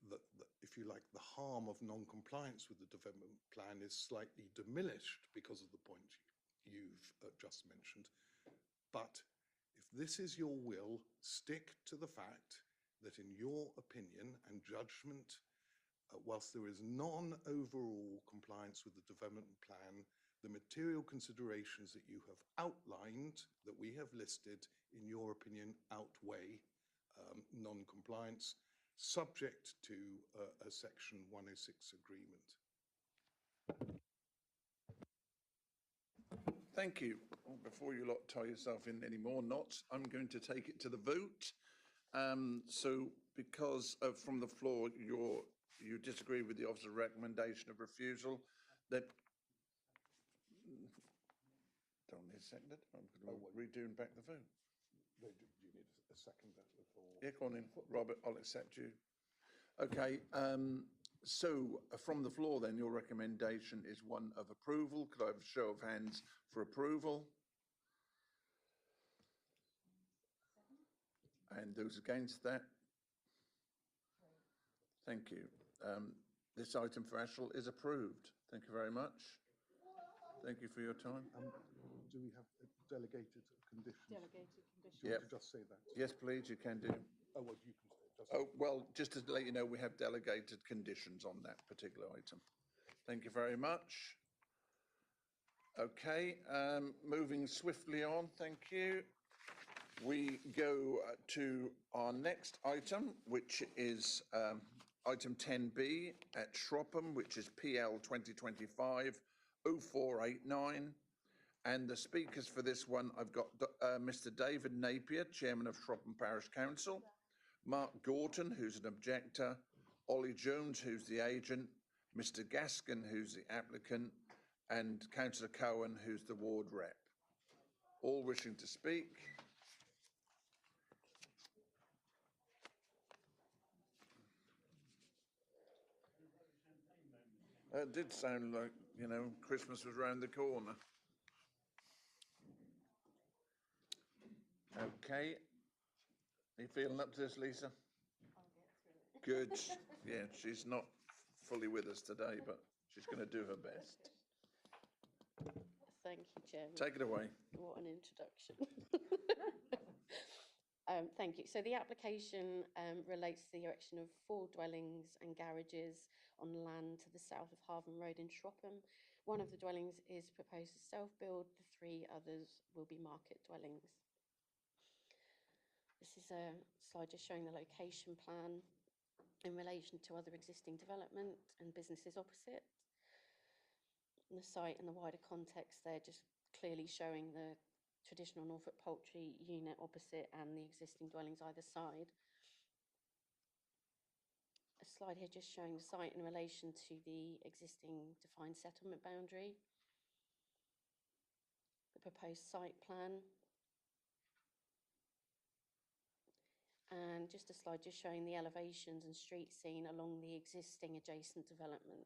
that if you like, the harm of non-compliance with the development plan is slightly diminished because of the point you've just mentioned. But if this is your will, stick to the fact that, in your opinion and judgment, whilst there is non-overall compliance with the development plan, the material considerations that you have outlined, that we have listed, in your opinion, outweigh non-compliance, subject to a Section 106 agreement. Thank you. Well, before you lot tie yourself in any more knots, I'm going to take it to the vote. So because from the floor you disagree with the officer's recommendation of refusal, that don't need seconded. I'm going to redo back the vote. Do you need a second before? Yeah, go on in, Robert. I'll accept you. Okay. So from the floor, then, your recommendation is one of approval. Could I have a show of hands for approval? And those against that? Thank you. This item for Ashwell is approved. Thank you very much. Thank you for your time. Do we have delegated conditions? Delegated conditions. Do you want to just say that? Yes, please, you can do. Oh, well, you can say it. Oh, well, just to let you know, we have delegated conditions on that particular item. Thank you very much. Okay, moving swiftly on, thank you. We go to our next item, which is item 10B at Shropham, which is PL 2025-0489. And the speakers for this one, I've got Mr. David Napier, Chairman of Shropham Parish Council, Mark Gorton, who's an objector, Ollie Jones, who's the agent, Mr. Gaskin, who's the applicant, and Councillor Cohen, who's the ward rep. All wishing to speak. It did sound like, you know, Christmas was round the corner. Okay. Are you feeling up to this, Lisa? I'll get through it. Good. Yeah, she's not fully with us today, but she's going to do her best. Thank you, Chairman. Take it away. What an introduction. Thank you. So the application relates to the erection of 4 dwellings and garages on land to the south of Harven Road in Shropham. One of the dwellings is proposed as self-build, the 3 others will be market dwellings. This is a slide just showing the location plan in relation to other existing development and businesses opposite. And the site and the wider context there just clearly showing the traditional Norfolk poultry unit opposite and the existing dwellings either side. A slide here just showing the site in relation to the existing defined settlement boundary, the proposed site plan, and just a slide just showing the elevations and street scene along the existing adjacent development.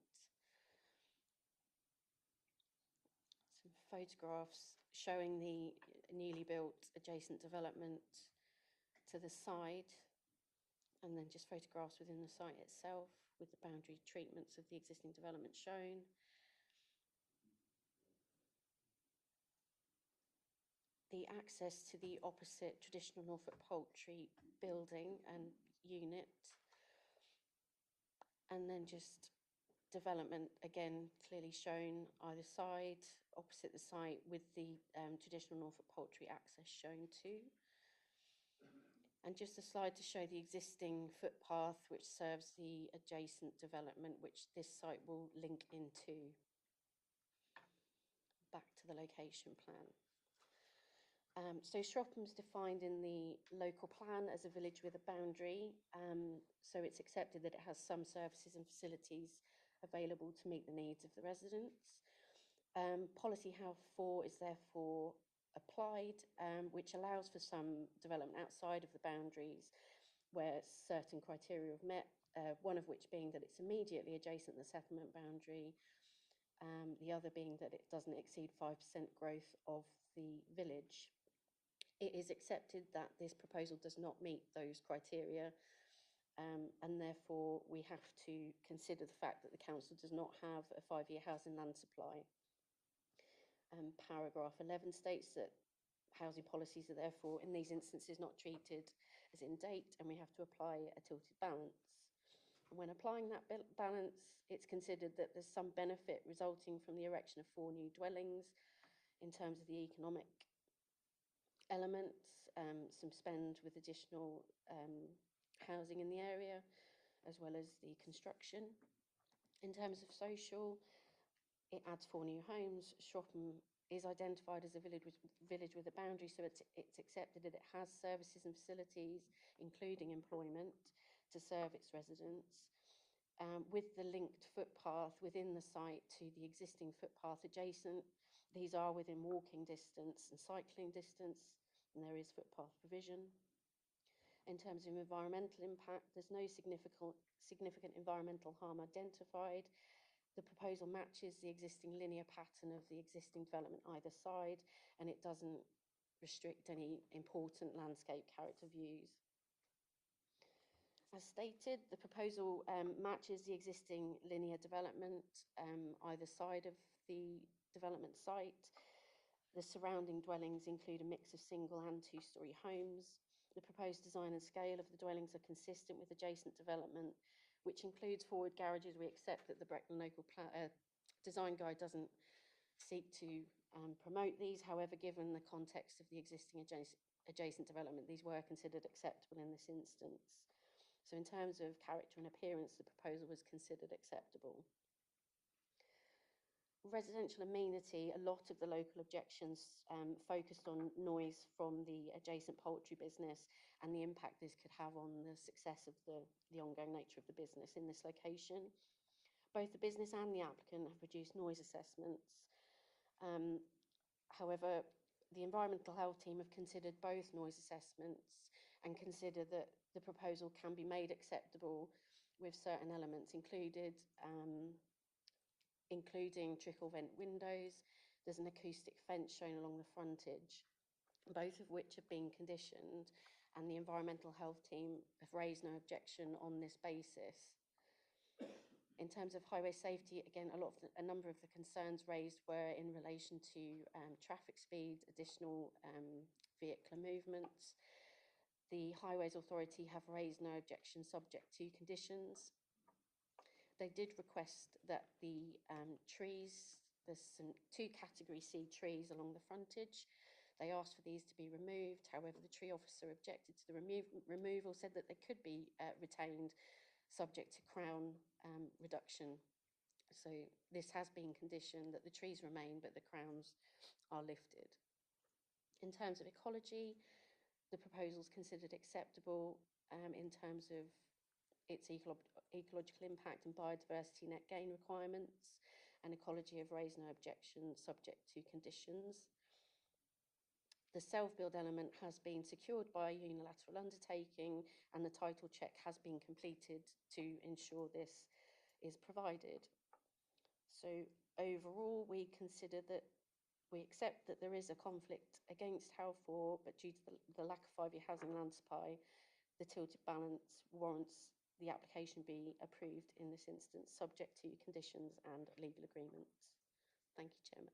Some photographs showing the newly built adjacent development to the side, and then just photographs within the site itself with the boundary treatments of the existing development shown. The access to the opposite traditional Norfolk poultry building and unit, and then just development again clearly shown either side, opposite the site, with the traditional Norfolk poultry access shown too. And just a slide to show the existing footpath which serves the adjacent development, which this site will link into. Back to the location plan. So Shropham's defined in the local plan as a village with a boundary, so it's accepted that it has some services and facilities available to meet the needs of the residents. Policy House 4 is therefore applied, which allows for some development outside of the boundaries where certain criteria are met, one of which being that it's immediately adjacent to the settlement boundary, the other being that it doesn't exceed 5% growth of the village. It is accepted that this proposal does not meet those criteria, and therefore we have to consider the fact that the council does not have a 5-year housing land supply. Paragraph 11 states that housing policies are therefore in these instances not treated as in date, and we have to apply a tilted balance. And when applying that balance, it's considered that there's some benefit resulting from the erection of 4 new dwellings in terms of the economic elements, some spend with additional housing in the area, as well as the construction. In terms of social, it adds 4 new homes. Shropham is identified as a village with a boundary, so it's accepted that it has services and facilities, including employment, to serve its residents. With the linked footpath within the site to the existing footpath adjacent, these are within walking distance and cycling distance, and there is footpath provision. In terms of environmental impact, there's no significant environmental harm identified. The proposal matches the existing linear pattern of the existing development either side, and it doesn't restrict any important landscape character views. As stated, the proposal matches the existing linear development either side of the development site. The surrounding dwellings include a mix of single and 2-storey homes. The proposed design and scale of the dwellings are consistent with adjacent development, which includes forward garages. We accept that the Breckland local design guide doesn't seek to promote these. However, given the context of the existing adjacent development, these were considered acceptable in this instance. So in terms of character and appearance, the proposal was considered acceptable. Residential amenity, a lot of the local objections focused on noise from the adjacent poultry business and the impact this could have on the success of the ongoing nature of the business in this location. Both the business and the applicant have produced noise assessments. However, the environmental health team have considered both noise assessments and consider that the proposal can be made acceptable with certain elements including trickle vent windows. There's an acoustic fence shown along the frontage, both of which have been conditioned, and the environmental health team have raised no objection on this basis. In terms of highway safety, again, a number of the concerns raised were in relation to traffic speed, additional vehicular movements. The Highways Authority have raised no objection subject to conditions. They did request that the trees, there's some 2 Category C trees along the frontage. They asked for these to be removed. However, the tree officer objected to the removal, said that they could be retained subject to crown reduction. So this has been conditioned that the trees remain, but the crowns are lifted. In terms of ecology, the proposal is considered acceptable in terms of its ecological impact and biodiversity net gain requirements, and ecology have raised no objection subject to conditions. The self-build element has been secured by a unilateral undertaking, and the title check has been completed to ensure this is provided. So overall, we accept that there is a conflict against HAL 4, but due to the lack of 5-year housing land supply, the tilted balance warrants the application be approved in this instance, subject to conditions and legal agreements. Thank you, Chairman.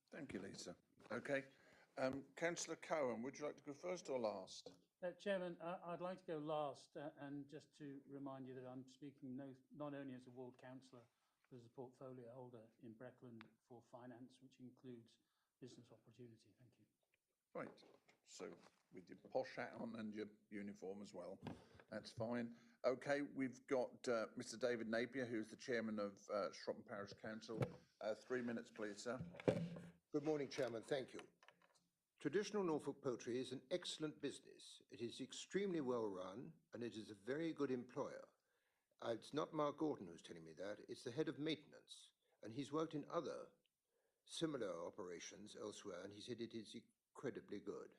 Thank you, Lisa. Okay. Councillor Cohen, would you like to go first or last? Chairman, I'd like to go last, and just to remind you that I'm speaking not only as a ward councillor, but as a portfolio holder in Breckland for finance, which includes business opportunity. Thank you. Right, so with your posh hat on and your uniform as well, that's fine. Okay, we've got Mr. David Napier, who's the chairman of Shropton Parish Council. 3 minutes, please, sir. Good morning, Chairman. Thank you. Traditional Norfolk poultry is an excellent business. It is extremely well run and it is a very good employer. It's not Mark Gordon who's telling me that, it's the head of maintenance. And he's worked in other similar operations elsewhere and he said it is incredibly good.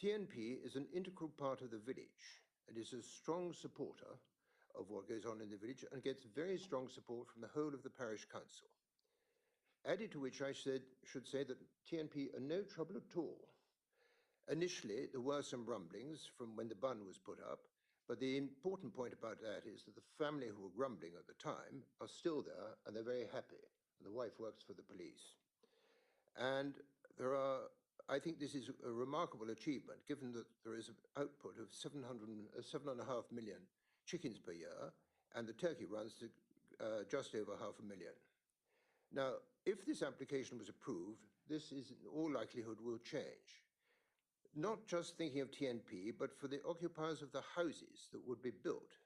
TNP is an integral part of the village and is a strong supporter of what goes on in the village and gets very strong support from the whole of the parish council. Added to which I should say that TNP are no trouble at all. Initially, there were some rumblings from when the bun was put up, but the important point about that is that the family who were grumbling at the time are still there and they're very happy. And the wife works for the police. And I think this is a remarkable achievement, given that there is an output of 7.5 million chickens per year, and the turkey runs to just over 500,000. Now, if this application was approved, this is in all likelihood will change. Not just thinking of TNP, but for the occupiers of the houses that would be built,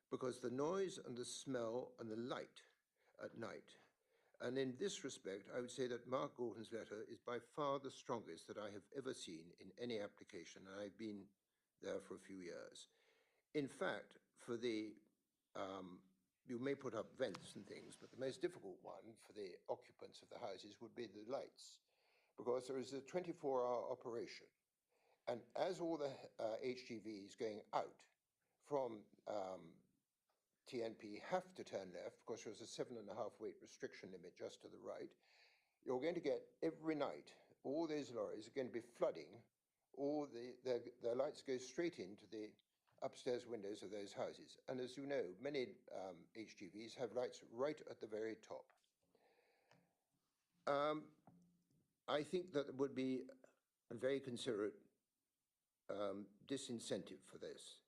because the noise and the smell and the light at night. And in this respect, I would say that Mark Gordon's letter is by far the strongest that I have ever seen in any application, and I've been there for a few years. In fact, for the you may put up vents and things, but the most difficult one for the occupants of the houses would be the lights, because there is a 24-hour operation. And as all the HGVs going out from TNP have to turn left, because there's a 7.5 weight restriction limit just to the right, you're going to get every night, all those lorries are going to be flooding, all their lights go straight into the upstairs windows of those houses. And as you know, many HGVs have lights right at the very top. I think that would be a very considerate disincentive for this.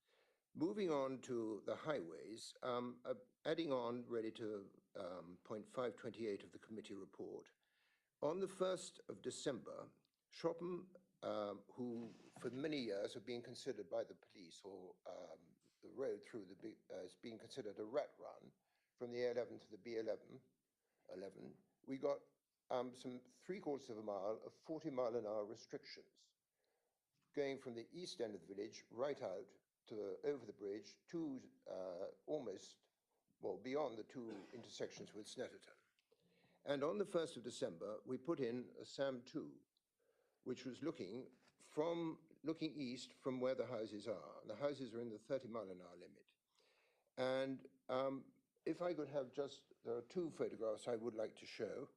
Moving on to the highways, adding on really to point 528 of the committee report, on the 1st of December, Shropton, who for many years have been considered by the police or the road through the as being considered a rat run from the A11 to the B11, we got some 3/4 of a mile of 40-mile-an-hour restrictions going from the east end of the village right out to over the bridge to almost, well, beyond the two intersections with Snetterton. And on the 1st of December, we put in a SAM2, which was looking east from where the houses are. The houses are in the 30-mile-an-hour limit. And if I could have just, there are two photographs I would like to show.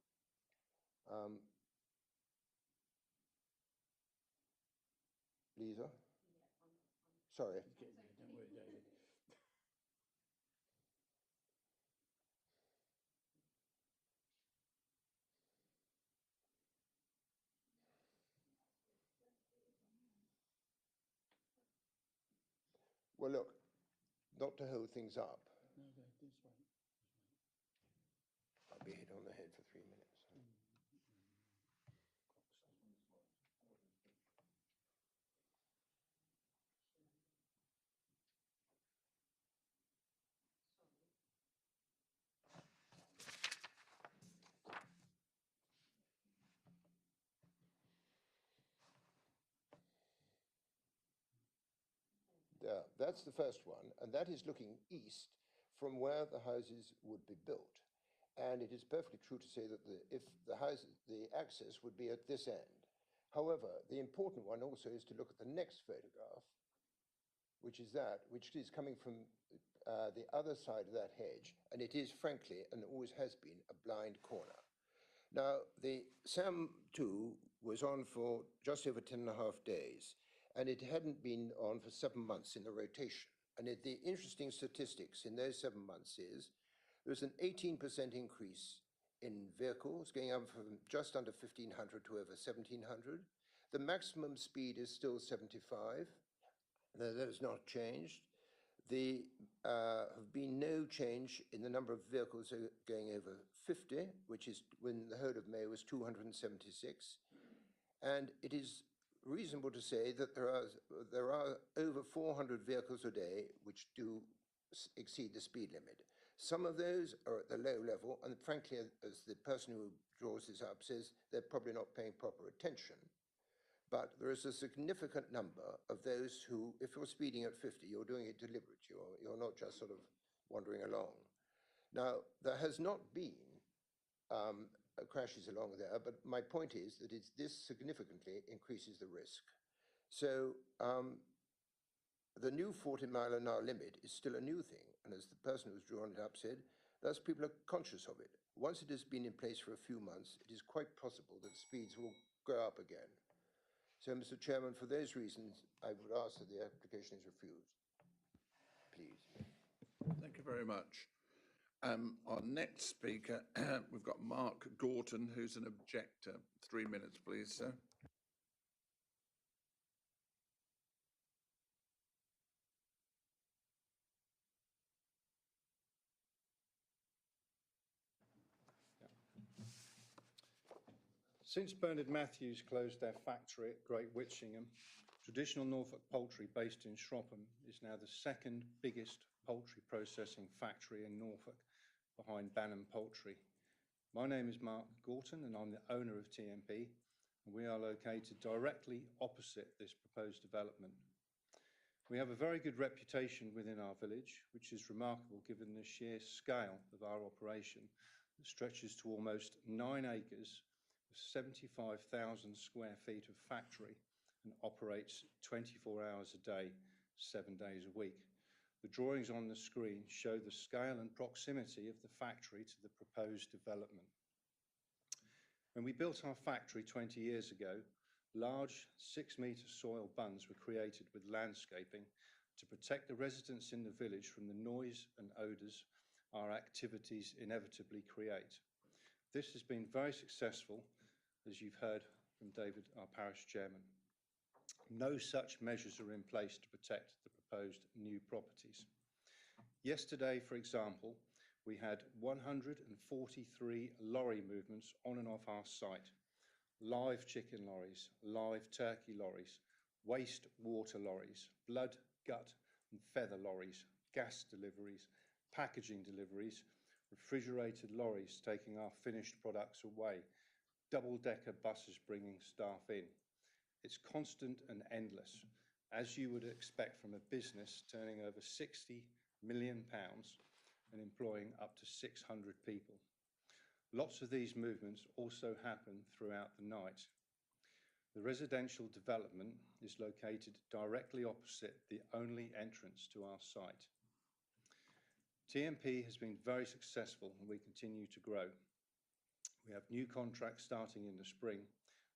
Lisa? Sorry. Don't worry, David. Well, look, not to hold things up. No, this way. I'll be hit on the head for 3 minutes. There, that's the first one, and that is looking east from where the houses would be built. And it is perfectly true to say that the access would be at this end. However, the important one also is to look at the next photograph, which is coming from the other side of that hedge, and it is frankly, and always has been, a blind corner. Now, the SAM2 was on for just over 10.5 days, and it hadn't been on for 7 months in the rotation. And the interesting statistics in those 7 months is there's an 18% increase in vehicles, going up from just under 1,500 to over 1,700. The maximum speed is still 75. That has not changed. There have been no change in the number of vehicles going over 50, which is when the whole of May was 276. And it is reasonable to say that there are over 400 vehicles a day which do exceed the speed limit. Some of those are at the low level, and frankly, as the person who draws this up says, they're probably not paying proper attention. But there is a significant number of those who, if you're speeding at 50, you're doing it deliberately. You're not just sort of wandering along. Now, there has not been crashes along there, but my point is that this significantly increases the risk. So the new 40-mile-an-hour limit is still a new thing, and as the person who's drawn it up said, thus people are conscious of it. Once it has been in place for a few months, it is quite possible that speeds will go up again. So, Mr. Chairman, for those reasons, I would ask that the application is refused. Please. Thank you very much. Our next speaker, we've got Mark Gorton, who's an objector. 3 minutes, please, sir. Since Bernard Matthews closed their factory at Great Witchingham, traditional Norfolk poultry based in Shropham is now the second biggest poultry processing factory in Norfolk, behind Banham Poultry. My name is Mark Gorton and I'm the owner of TMP, and we are located directly opposite this proposed development. We have a very good reputation within our village, which is remarkable given the sheer scale of our operation that stretches to almost 9 acres, 75,000 square feet of factory, and operates 24 hours a day, 7 days a week. The drawings on the screen show the scale and proximity of the factory to the proposed development. When we built our factory 20 years ago, large 6-metre soil bunds were created with landscaping to protect the residents in the village from the noise and odours our activities inevitably create. This has been very successful, as you've heard from David, our parish chairman. No such measures are in place to protect the proposed new properties. Yesterday, for example, we had 143 lorry movements on and off our site. Live chicken lorries, live turkey lorries, waste water lorries, blood, gut and feather lorries, gas deliveries, packaging deliveries, refrigerated lorries taking our finished products away, double-decker buses bringing staff in. It's constant and endless, as you would expect from a business turning over £60 million and employing up to 600 people. Lots of these movements also happen throughout the night. The residential development is located directly opposite the only entrance to our site. TMP has been very successful and we continue to grow. We have new contracts starting in the spring,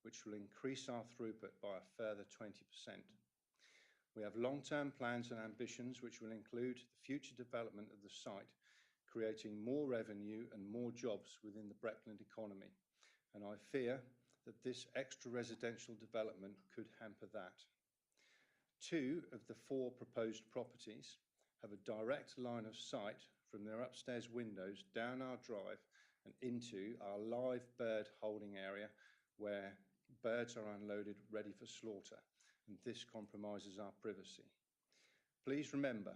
which will increase our throughput by a further 20%. We have long-term plans and ambitions which will include the future development of the site, creating more revenue and more jobs within the Breckland economy. And I fear that this extra residential development could hamper that. 2 of the 4 proposed properties have a direct line of sight from their upstairs windows down our drive and into our live bird holding area where birds are unloaded ready for slaughter, and this compromises our privacy. Please remember,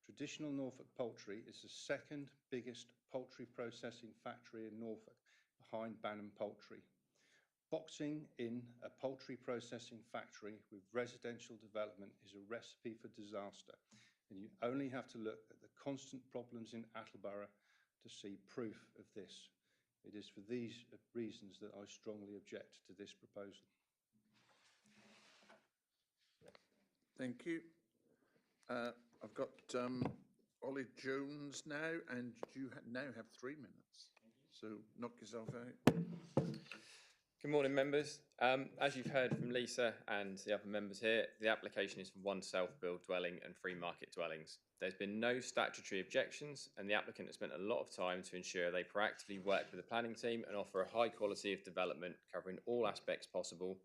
traditional Norfolk poultry is the second biggest poultry processing factory in Norfolk, behind Banham Poultry. Boxing in a poultry processing factory with residential development is a recipe for disaster, and you only have to look at the constant problems in Attleborough to see proof of this. It is for these reasons that I strongly object to this proposal. Thank you. I've got Ollie Jones now, and you now have 3 minutes. So knock yourself out. Good morning, members. As you've heard from Lisa and the other members here, the application is for 1 self-build dwelling and 3 market dwellings. There's been no statutory objections, and the applicant has spent a lot of time to ensure they proactively work with the planning team and offer a high quality of development covering all aspects possible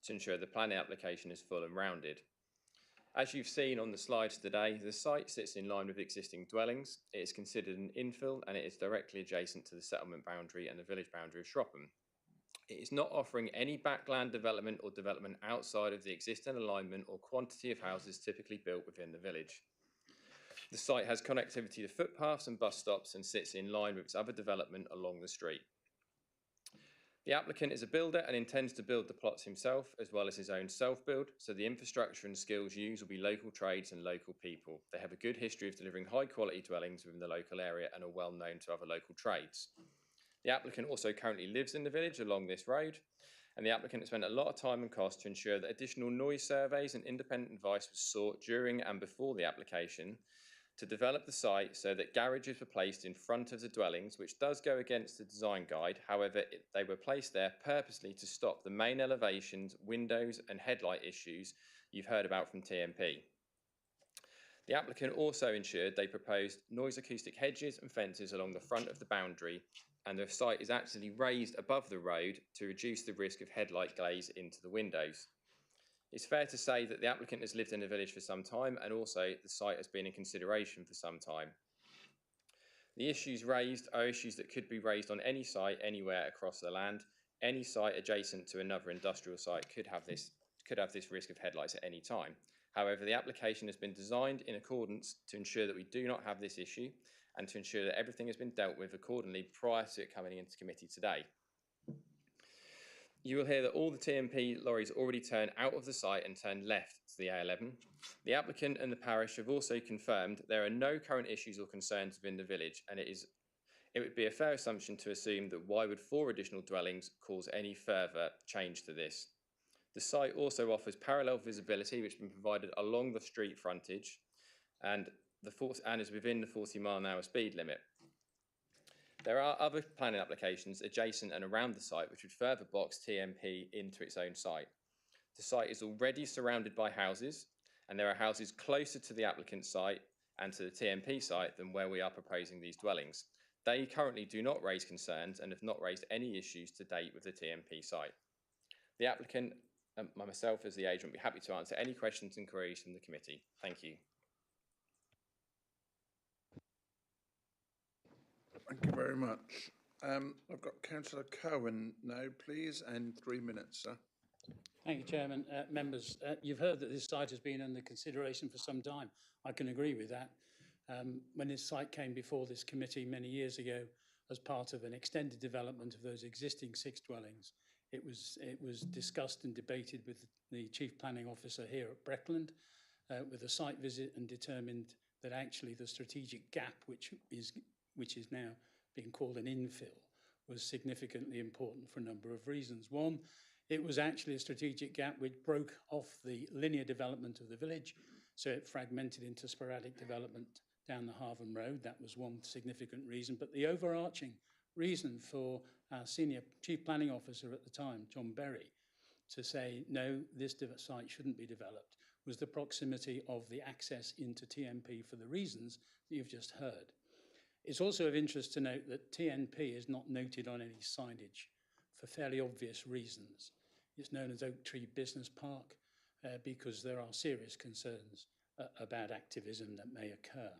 to ensure the planning application is full and rounded. As you've seen on the slides today, the site sits in line with existing dwellings. It is considered an infill and it is directly adjacent to the settlement boundary and the village boundary of Shropham. It is not offering any backland development or development outside of the existing alignment or quantity of houses typically built within the village. The site has connectivity to footpaths and bus stops and sits in line with its other development along the street. The applicant is a builder and intends to build the plots himself as well as his own self-build, so the infrastructure and skills used will be local trades and local people. They have a good history of delivering high-quality dwellings within the local area and are well known to other local trades. The applicant also currently lives in the village along this road, and the applicant has spent a lot of time and cost to ensure that additional noise surveys and independent advice was sought during and before the application to develop the site so that garages were placed in front of the dwellings, which does go against the design guide. However, they were placed there purposely to stop the main elevations, windows and headlight issues you've heard about from TMP. The applicant also ensured they proposed noise acoustic hedges and fences along the front of the boundary, and the site is actually raised above the road to reduce the risk of headlight glaze into the windows. It's fair to say that the applicant has lived in the village for some time, and also the site has been in consideration for some time. The issues raised are issues that could be raised on any site anywhere across the land. Any site adjacent to another industrial site could have this risk of headlights at any time. However, the application has been designed in accordance to ensure that we do not have this issue and to ensure that everything has been dealt with accordingly prior to it coming into committee today. You will hear that all the TMP lorries already turn out of the site and turn left to the A11. The applicant and the parish have also confirmed there are no current issues or concerns within the village, and it would be a fair assumption to assume that why would 4 additional dwellings cause any further change to this? The site also offers parallel visibility, which has been provided along the street frontage and is within the 40-mile-an-hour speed limit. There are other planning applications adjacent and around the site which would further box TMP into its own site. The site is already surrounded by houses, and there are houses closer to the applicant's site and to the TMP site than where we are proposing these dwellings. They currently do not raise concerns and have not raised any issues to date with the TMP site. The applicant and myself as the agent will be happy to answer any questions and queries from the committee. Thank you. Thank you very much. I've got Councillor Cohen now, please, and 3 minutes, sir. Thank you, Chairman. Members, you've heard that this site has been under consideration for some time. I can agree with that. When this site came before this committee many years ago as part of an extended development of those existing 6 dwellings, it was discussed and debated with the Chief Planning Officer here at Breckland with a site visit, and determined that actually the strategic gap, which is now being called an infill, was significantly important for a number of reasons. One, it was actually a strategic gap which broke off the linear development of the village, so it fragmented into sporadic development down the Harven Road. That was one significant reason. But the overarching reason for our senior Chief Planning Officer at the time, John Berry, to say, no, this site shouldn't be developed, was the proximity of the access into TMP for the reasons that you've just heard. It's also of interest to note that TNP is not noted on any signage for fairly obvious reasons. It's known as Oak Tree Business Park because there are serious concerns about activism that may occur.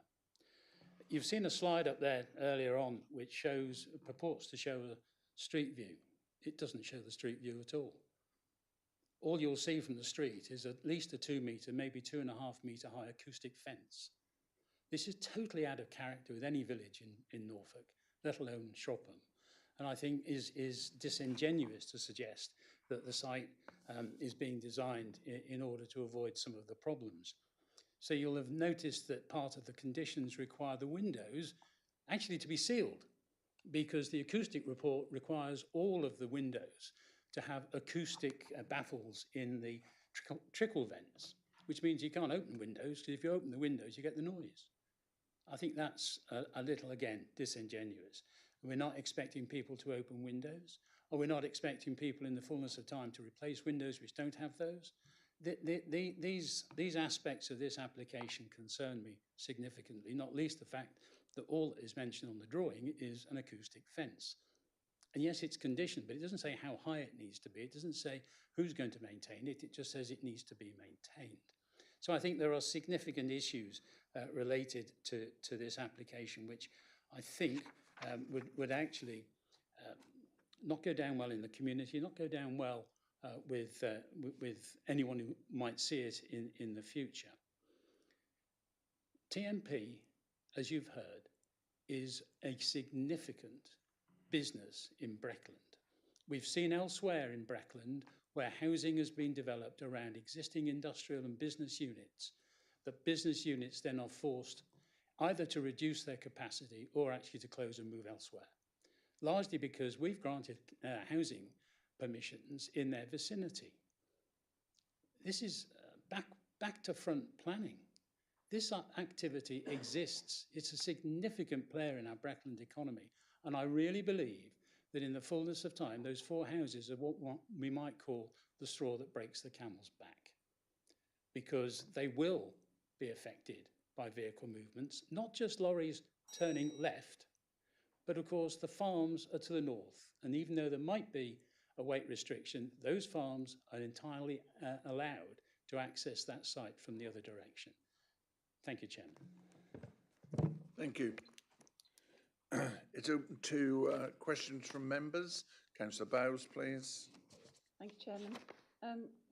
You've seen a slide up there earlier on which purports to show a street view. It doesn't show the street view at all. All you'll see from the street is at least a 2 metre, maybe 2.5 metre high acoustic fence. This is totally out of character with any village in Norfolk, let alone Shropham, and I think is disingenuous to suggest that the site is being designed in order to avoid some of the problems. So you'll have noticed that part of the conditions require the windows actually to be sealed, because the acoustic report requires all of the windows to have acoustic baffles in the trickle vents, which means you can't open windows, because if you open the windows, you get the noise. I think that's a little, again, disingenuous. We're not expecting people to open windows, or we're not expecting people in the fullness of time to replace windows which don't have those. These aspects of this application concern me significantly, not least the fact that all that is mentioned on the drawing is an acoustic fence. And yes, it's conditioned, but it doesn't say how high it needs to be. It doesn't say who's going to maintain it. It just says it needs to be maintained. So I think there are significant issues related to this application, which I think would actually not go down well in the community, not go down well with anyone who might see it in the future. TMP, as you've heard, is a significant business in Breckland. We've seen elsewhere in Breckland where housing has been developed around existing industrial and business units, that business units then are forced either to reduce their capacity or actually to close and move elsewhere, largely because we've granted housing permissions in their vicinity. This is back to front planning. This activity exists. It's a significant player in our Breckland economy. And I really believe that in the fullness of time, those 4 houses are what we might call the straw that breaks the camel's back, because they will be affected by vehicle movements, not just lorries turning left, but of course the farms are to the north. And even though there might be a weight restriction, those farms are entirely allowed to access that site from the other direction. Thank you, Chairman. Thank you. It's open to questions from members. Councillor Bowes, please. Thank you, Chairman.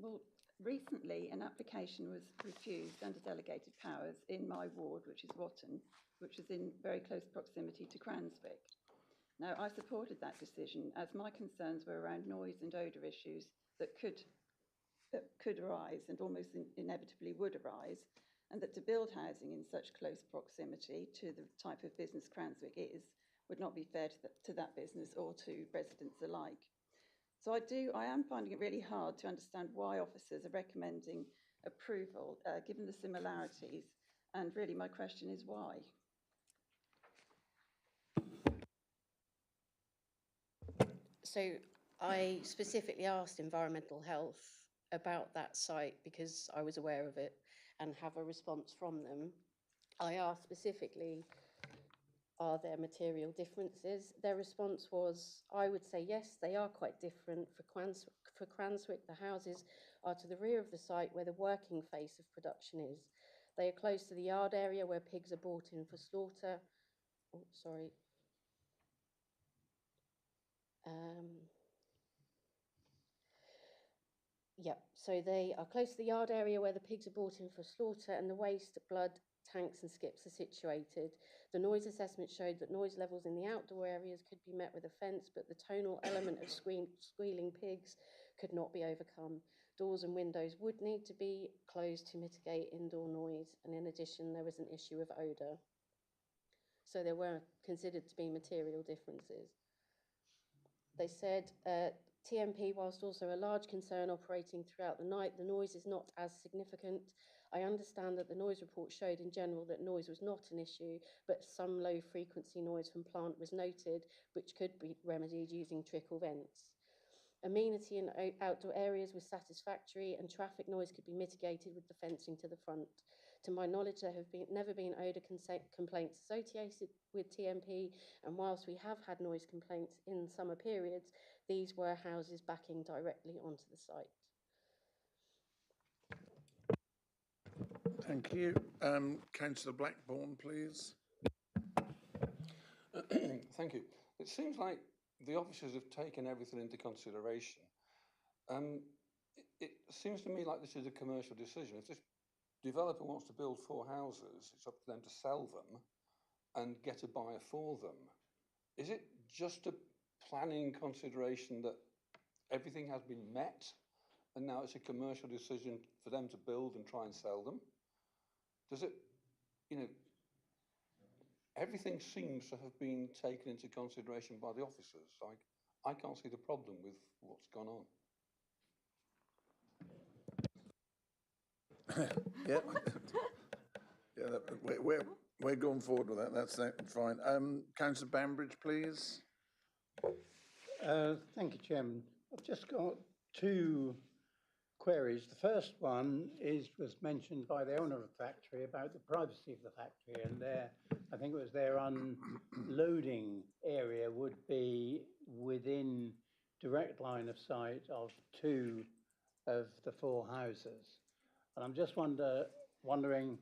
Well, recently an application was refused under delegated powers in my ward, which is Watton, which is in very close proximity to Cranswick. Now, I supported that decision as my concerns were around noise and odour issues that could arise and almost inevitably would arise, and that to build housing in such close proximity to the type of business Cranswick is would not be fair to that business or to residents alike. So I am finding it really hard to understand why officers are recommending approval, given the similarities, and really my question is why? So I specifically asked Environmental Health about that site because I was aware of it and have a response from them. I asked specifically, are there material differences? Their response was, I would say yes, they are quite different. For Cranswick, the houses are to the rear of the site where the working face of production is. They are close to the yard area where pigs are brought in for slaughter. Oh, sorry. So they are close to the yard area where the pigs are brought in for slaughter and the waste, blood, tanks and skips are situated. The noise assessment showed that noise levels in the outdoor areas could be met with a fence, but the tonal element of squealing pigs could not be overcome. Doors and windows would need to be closed to mitigate indoor noise, and in addition there was an issue of odour. So there were considered to be material differences. They said TMP, whilst also a large concern operating throughout the night, the noise is not as significant. I understand that the noise report showed in general that noise was not an issue, but some low frequency noise from plant was noted, which could be remedied using trickle vents. Amenity in outdoor areas was satisfactory and traffic noise could be mitigated with the fencing to the front. To my knowledge, there have never been odour complaints associated with TMP, and whilst we have had noise complaints in summer periods, these were houses backing directly onto the site. Thank you. Councillor Blackburn, please. Thank you. It seems like the officers have taken everything into consideration. It seems to me like this is a commercial decision. If this developer wants to build 4 houses, it's up to them to sell them and get a buyer for them. Is it just a planning consideration that everything has been met and now it's a commercial decision for them to build and try and sell them? Does it, everything seems to have been taken into consideration by the officers. I can't see the problem with what's gone on. We're going forward with that. That's fine. Councillor Bambridge, please. Thank you, Chairman. I've just got 2 queries. The first one was mentioned by the owner of the factory about the privacy of the factory, and I think it was their unloading area would be within direct line of sight of 2 of the 4 houses. And I'm just wondering,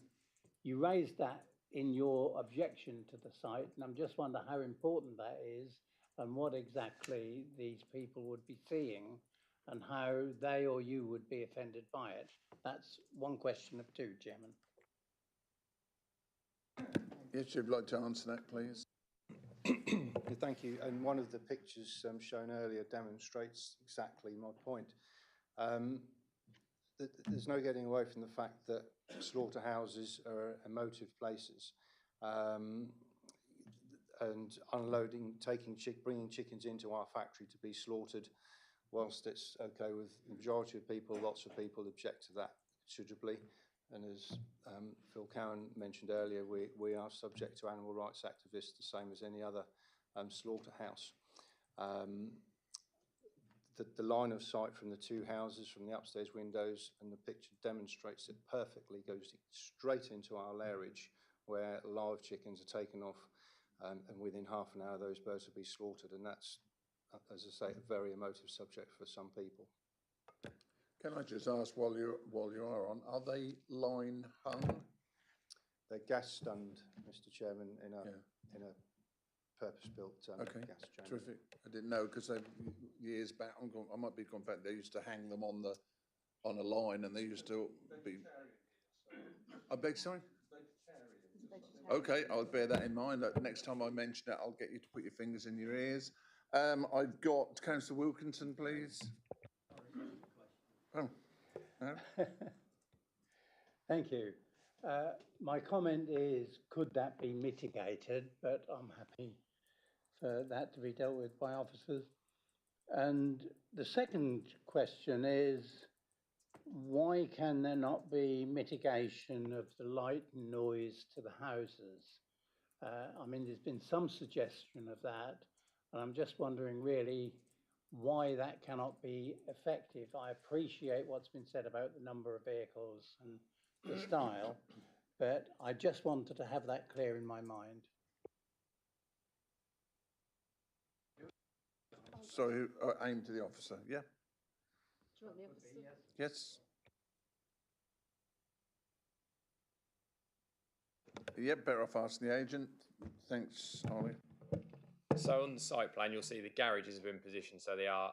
you raised that in your objection to the site, and I'm just wondering how important that is and what exactly these people would be seeing and how they or you would be offended by it. That's one question of two, Chairman. Yes, you'd like to answer that, please? Thank you. And one of the pictures shown earlier demonstrates exactly my point. There's no getting away from the fact that slaughterhouses are emotive places. And unloading, bringing chickens into our factory to be slaughtered, whilst it's okay with the majority of people, lots of people object to that considerably. And as Phil Cowan mentioned earlier, we are subject to animal rights activists the same as any other slaughterhouse. The line of sight from the two houses, from the upstairs windows, and the picture demonstrates it perfectly, goes straight into our lairage where live chickens are taken off, and within half an hour those birds will be slaughtered, and that's, as I say, a very emotive subject for some people. Can I just ask, while you are on, are they line hung? They're gas stunned, Mr. Chairman, in a purpose-built Okay, gas chamber. terrific. I didn't know, because years back, I might be confident, they used to hang them on a line, and they used to be. I beg, sorry. Okay, I'll bear that in mind. Next time I mention it, I'll get you to put your fingers in your ears. I've got Councillor Wilkinson, please. Oh, no. Thank you. My comment is, could that be mitigated? But I'm happy for that to be dealt with by officers. And the second question is, why can there not be mitigation of the light and noise to the houses? I mean, there's been some suggestion of that, and I'm just wondering really why that cannot be effective. I appreciate what's been said about the number of vehicles and the style, but I just wanted to have that clear in my mind. Sorry, aim to the officer, yeah? Do you want the officer? Yes. Yeah, better off asking the agent. Thanks, Ollie. So on the site plan, you'll see the garages have been positioned so they are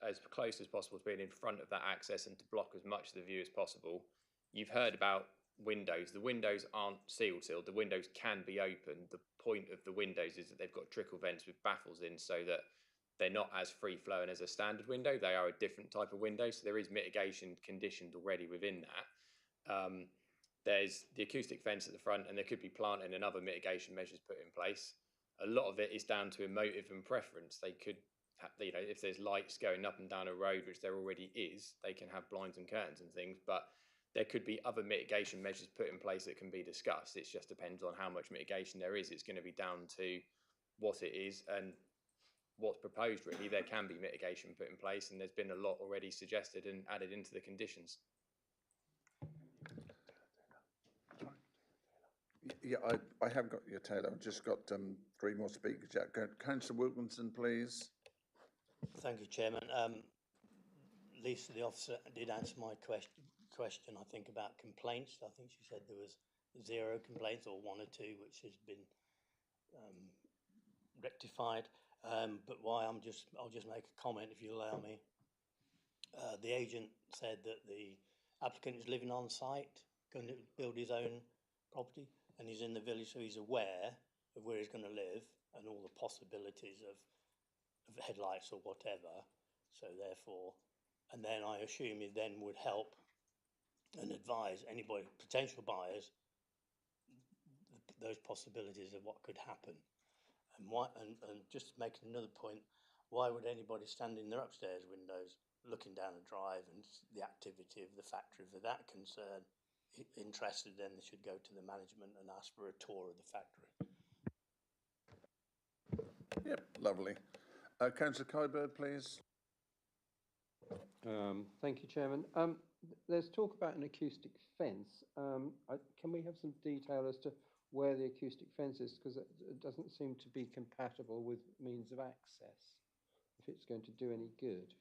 as close as possible to being in front of that access and to block as much of the view as possible. You've heard about windows. The windows aren't sealed. The windows can be opened. The point of the windows is that they've got trickle vents with baffles in so that they're not as free-flowing as a standard window. They are a different type of window, so there is mitigation conditioned already within that. There's the acoustic fence at the front, and there could be planting and other mitigation measures put in place. A lot of it is down to emotive and preference. They could, if there's lights going up and down a road, which there already is, they can have blinds and curtains and things, but there could be other mitigation measures put in place that can be discussed. It just depends on how much mitigation there is. It's going to be down to what it is and what's proposed, really. There can be mitigation put in place, and there's been a lot already suggested and added into the conditions. Yeah, I have got your Taylor. I've just got 3 more speakers. Councillor Wilkinson, please. Thank you, Chairman. Lisa, the officer, did answer my question, I think, about complaints. I think she said there was 0 complaints or 1 or 2, which has been rectified. But I'll just make a comment, if you allow me. The agent said that the applicant is living on site, going to build his own property, and he's in the village, so he's aware of where he's going to live and all the possibilities of headlights or whatever. So therefore, and then I assume he then would help and advise anybody, potential buyers, those possibilities of what could happen. And just making another point, why would anybody stand in their upstairs windows looking down a drive and the activity of the factory for that concern? Interested, then they should go to the management and ask for a tour of the factory. Yep, lovely. Councillor Kyberg, please. Thank you, Chairman. There's talk about an acoustic fence. Can we have some detail as to where the acoustic fence is? Because it doesn't seem to be compatible with means of access, if it's going to do any good.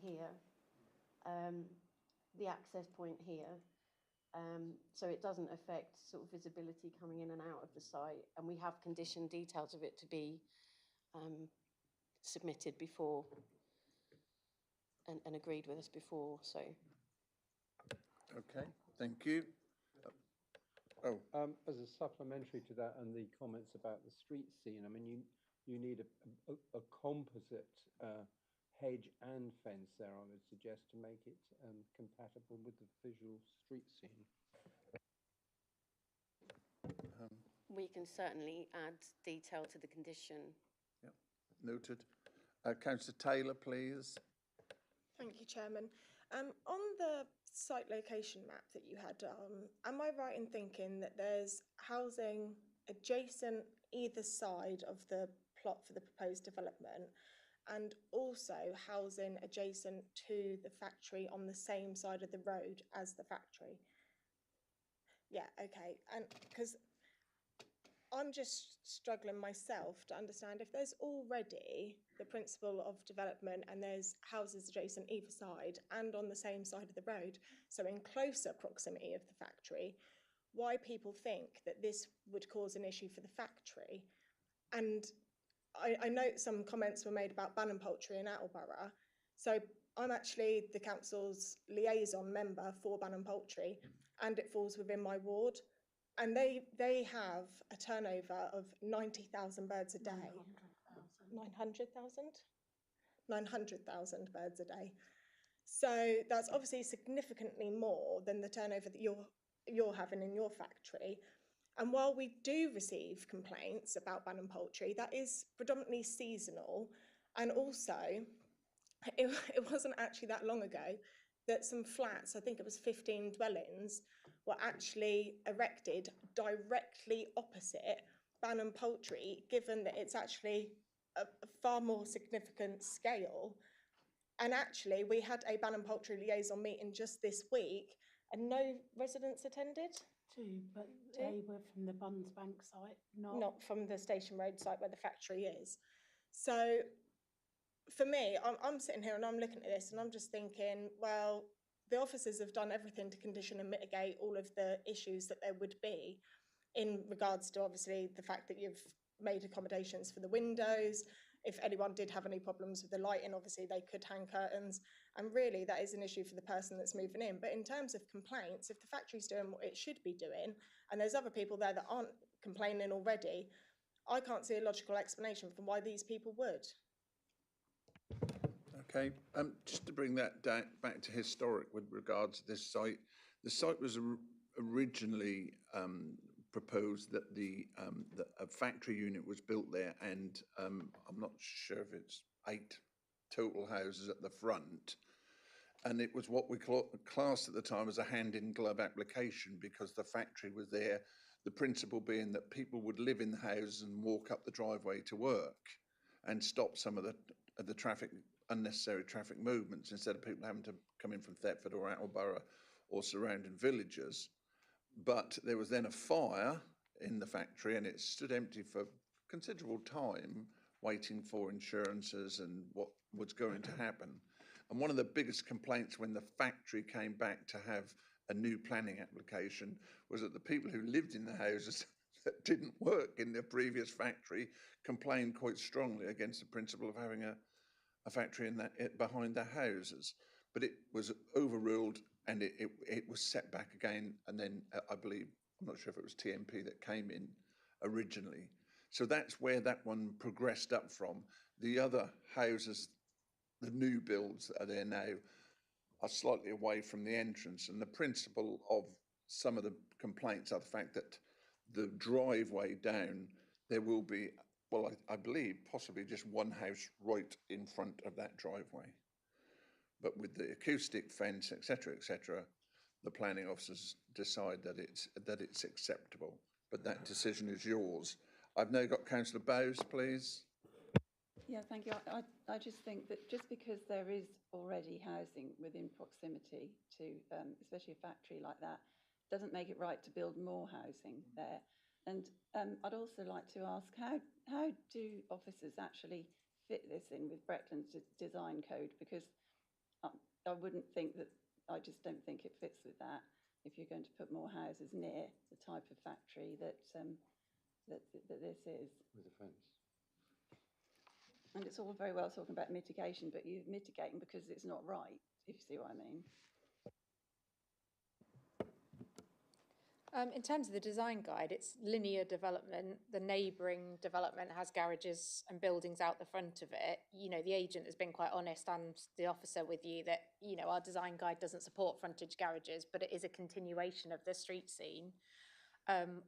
here, the access point here. So it doesn't affect sort of visibility coming in and out of the site. And we have conditioned details of it to be submitted before and agreed with us before, so. Okay, thank you. As a supplementary to that and the comments about the street scene, I mean, you need a composite hedge and fence there, I would suggest, to make it compatible with the visual street scene. We can certainly add detail to the condition. Yeah, noted. Councillor Taylor, please. Thank you, Chairman. On the site location map that you had, am I right in thinking that there's housing adjacent either side of the plot for the proposed development, and also housing adjacent to the factory on the same side of the road as the factory? Yeah, okay. And because I'm just struggling myself to understand if there's already the principle of development and there's houses adjacent either side and on the same side of the road, so in closer proximity of the factory, why people think that this would cause an issue for the factory. And I note some comments were made about Bannon Poultry in Attleborough. So I'm actually the council's liaison member for Bannon Poultry, and it falls within my ward. And they have a turnover of 90,000 birds a day. 900,000? 900,000 birds a day. So that's obviously significantly more than the turnover that you're having in your factory. And while we do receive complaints about Bannon Poultry, that is predominantly seasonal. And also, it wasn't actually that long ago that some flats, I think it was 15 dwellings, were actually erected directly opposite Bannon Poultry, given that it's actually a far more significant scale. And actually, we had a Bannon Poultry liaison meeting just this week, and no residents attended. Two, but they were from the Buns Bank site, Not from the Station Road site where the factory is. So for me, I'm sitting here and I'm looking at this and I'm just thinking, well, the officers have done everything to condition and mitigate all of the issues that there would be in regards to obviously the fact that you've made accommodations for the windows. If anyone did have any problems with the lighting, obviously they could hang curtains. And really that is an issue for the person that's moving in. But in terms of complaints, if the factory's doing what it should be doing, and there's other people there that aren't complaining already, I can't see a logical explanation for why these people would. Okay, just to bring that back to historic with regards to this site, the site was originally proposed that that a factory unit was built there, and I'm not sure if it's 8 total houses at the front, and it was what we classed at the time as a hand-in-glove application because the factory was there. The principle being that people would live in the houses and walk up the driveway to work, and stop some of the traffic, unnecessary traffic movements, instead of people having to come in from Thetford or Attleborough or surrounding villages. But there was then a fire in the factory and it stood empty for considerable time, waiting for insurances and what was going to happen. And one of the biggest complaints when the factory came back to have a new planning application was that the people who lived in the houses that didn't work in the previous factory complained quite strongly against the principle of having a factory in behind their houses. But it was overruled and it was set back again. And then I believe, I'm not sure if it was TMP that came in originally. So that's where that one progressed up from. The other houses, the new builds that are there now, are slightly away from the entrance. And the principle of some of the complaints are the fact that the driveway down, there will be, well, I believe possibly just one house right in front of that driveway. But with the acoustic fence, etc., the planning officers decide that it's acceptable. But that decision is yours. I've now got Councillor Bowes, please. Yeah, thank you. I just think that just because there is already housing within proximity to, especially a factory like that, doesn't make it right to build more housing there. And I'd also like to ask, how do officers actually fit this in with Breckland's design code? Because I wouldn't think that, I just don't think it fits with that if you're going to put more houses near the type of factory that, that this is. With a fence. And it's all very well talking about mitigation, but you're mitigating because it's not right, if you see what I mean. In terms of the design guide, it's linear development. The neighbouring development has garages and buildings out the front of it. You know, the agent has been quite honest, and the officer with you, that, you know, our design guide doesn't support frontage garages, but it is a continuation of the street scene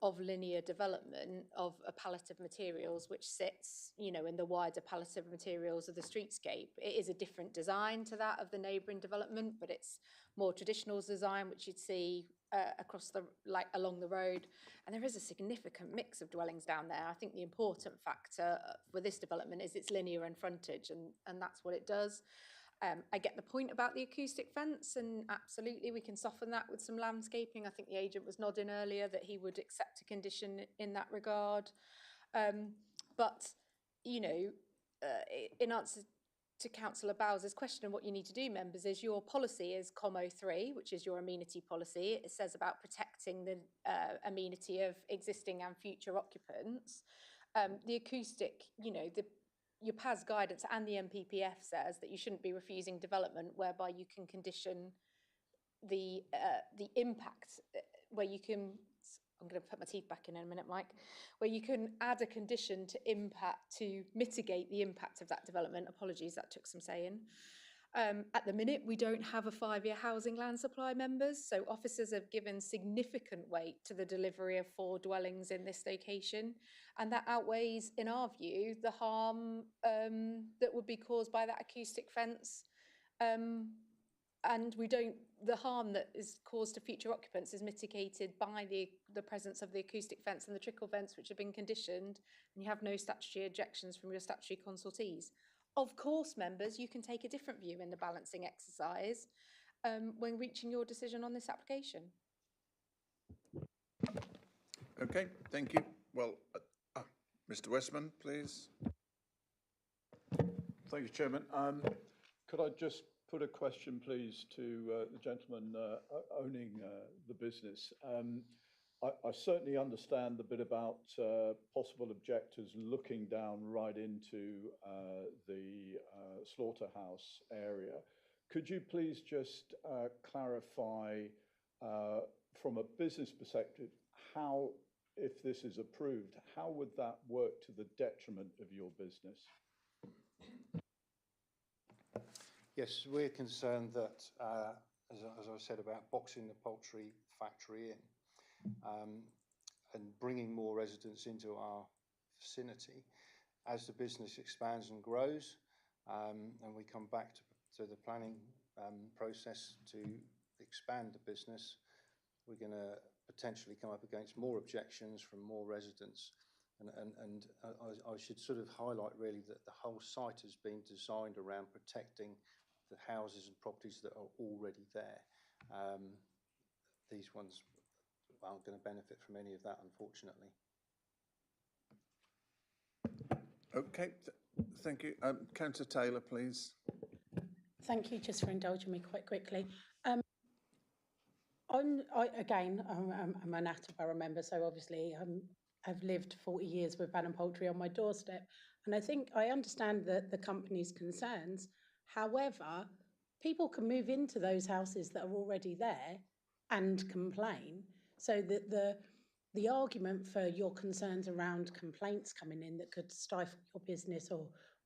of linear development of a palette of materials which sits, you know, in the wider palette of materials of the streetscape. It is a different design to that of the neighbouring development, but it's more traditional design, which you'd see across the, like, along the road. And there is a significant mix of dwellings down there. I think the important factor for this development is its linear and frontage, and that's what it does. I get the point about the acoustic fence, and absolutely we can soften that with some landscaping. I think the agent was nodding earlier that he would accept a condition in that regard. But, you know, in answer to Councillor Bowser's question, and what you need to do, members, is your policy is COM03, which is your amenity policy. It says about protecting the amenity of existing and future occupants. The acoustic, you know, your PAS guidance and the MPPF says that you shouldn't be refusing development whereby you can condition the impact, where you can, I'm going to put my teeth back in a minute, Mike, where you can add a condition to mitigate the impact of that development. Apologies, that took some saying. At the minute, we don't have a 5-year housing land supply, members, so officers have given significant weight to the delivery of 4 dwellings in this location, and that outweighs, in our view, the harm that would be caused by that acoustic fence. And the harm that is caused to future occupants is mitigated by the presence of the acoustic fence and the trickle vents, which have been conditioned, and you have no statutory objections from your statutory consultees. Of course, members, you can take a different view in the balancing exercise when reaching your decision on this application. Okay, thank you. Well, Mr. Westman, please. Thank you, Chairman. Could I just put a question, please, to the gentleman owning the business? I certainly understand the bit about possible objectors looking down right into the slaughterhouse area. Could you please just clarify from a business perspective how, if this is approved, how would that work to the detriment of your business? Yes, we're concerned that, as I said, about boxing the poultry factory in and bringing more residents into our vicinity. As the business expands and grows, and we come back to the planning process to expand the business, we're going to potentially come up against more objections from more residents. And I should sort of highlight really that the whole site has been designed around protecting the houses and properties that are already there. These ones aren't going to benefit from any of that, unfortunately. Okay, thank you. Councillor Taylor, please. Thank you, just for indulging me quite quickly. I'm an Attleborough member, so obviously I've lived 40 years with Bannon Poultry on my doorstep, and I think I understand the company's concerns. However, people can move into those houses that are already there and complain. So that the argument for your concerns around complaints coming in that could stifle your business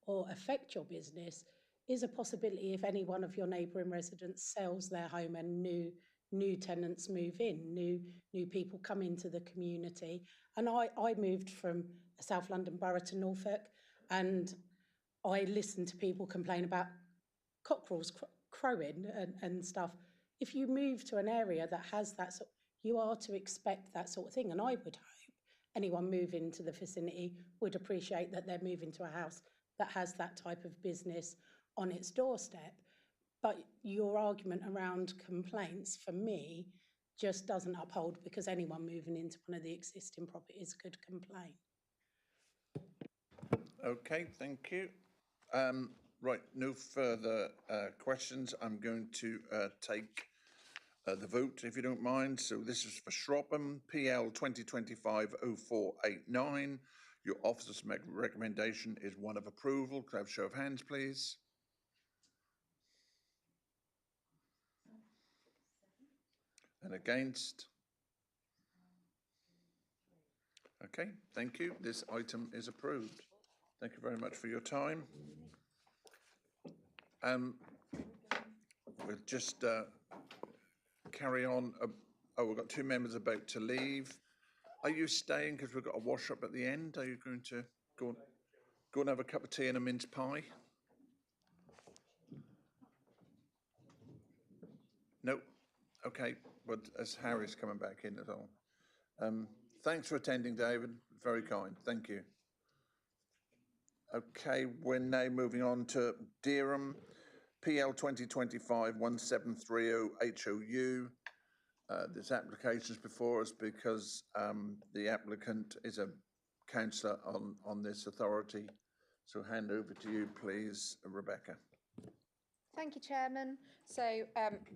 or affect your business is a possibility if any one of your neighbouring residents sells their home and new tenants move in, new people come into the community. And I moved from South London borough to Norfolk, and I listened to people complain about cockerels crowing and stuff. If you move to an area that has that sort, you are to expect that sort of thing. And I would hope anyone moving to the vicinity would appreciate that they're moving to a house that has that type of business on its doorstep. But your argument around complaints, for me, just doesn't uphold, because anyone moving into one of the existing properties could complain. Okay, thank you. Right, no further questions. I'm going to take the vote, if you don't mind. So this is for Shropham, PL 2025-0489. Your officer's recommendation is one of approval. Could I have a show of hands, please? And against? Okay, thank you. This item is approved. Thank you very much for your time. We'll just carry on. Oh, we've got two members about to leave. Are you staying because we've got a wash up at the end? Are you going to go and have a cup of tea and a mince pie? No. Okay, but as Harry's coming back in as well. Thanks for attending, David. Very kind. Thank you. Okay, we're now moving on to Dereham, PL 2025-1730 HOU. This application is before us because the applicant is a councillor on this authority. So hand over to you, please, Rebecca. Thank you, Chairman. So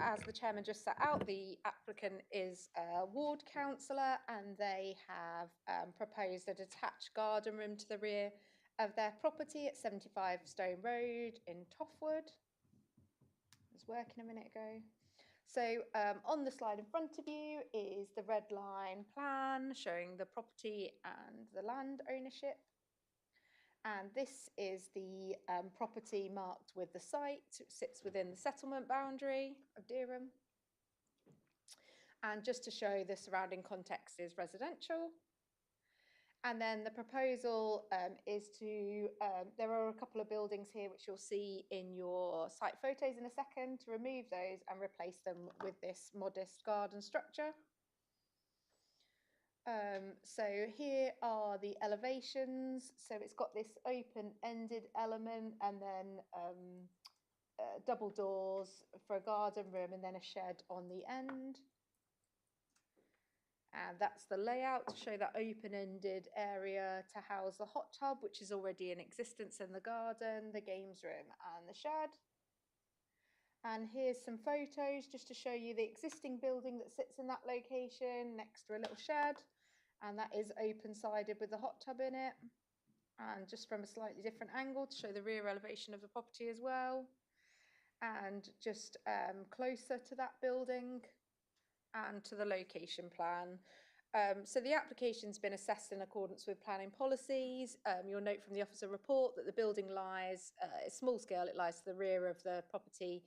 as the Chairman just set out, the applicant is a ward councillor and they have proposed a detached garden room to the rear of their property at 75 Stone Road in Toffwood. I was working a minute ago. So on the slide in front of you is the red line plan showing the property and the land ownership. And this is the property marked with the site. It sits within the settlement boundary of Dereham. And just to show the surrounding context is residential. And then the proposal is to, there are a couple of buildings here which you'll see in your site photos in a second, to remove those and replace them with this modest garden structure. So here are the elevations. So it's got this open-ended element and then double doors for a garden room and then a shed on the end. And that's the layout to show that open-ended area to house the hot tub, which is already in existence in the garden, the games room and the shed. And here's some photos just to show you the existing building that sits in that location next to a little shed. And that is open-sided with the hot tub in it. And just from a slightly different angle to show the rear elevation of the property as well. And just closer to that building and to the location plan. So the application's been assessed in accordance with planning policies. You'll note from the officer report that the building lies, it's small scale, it lies to the rear of the property,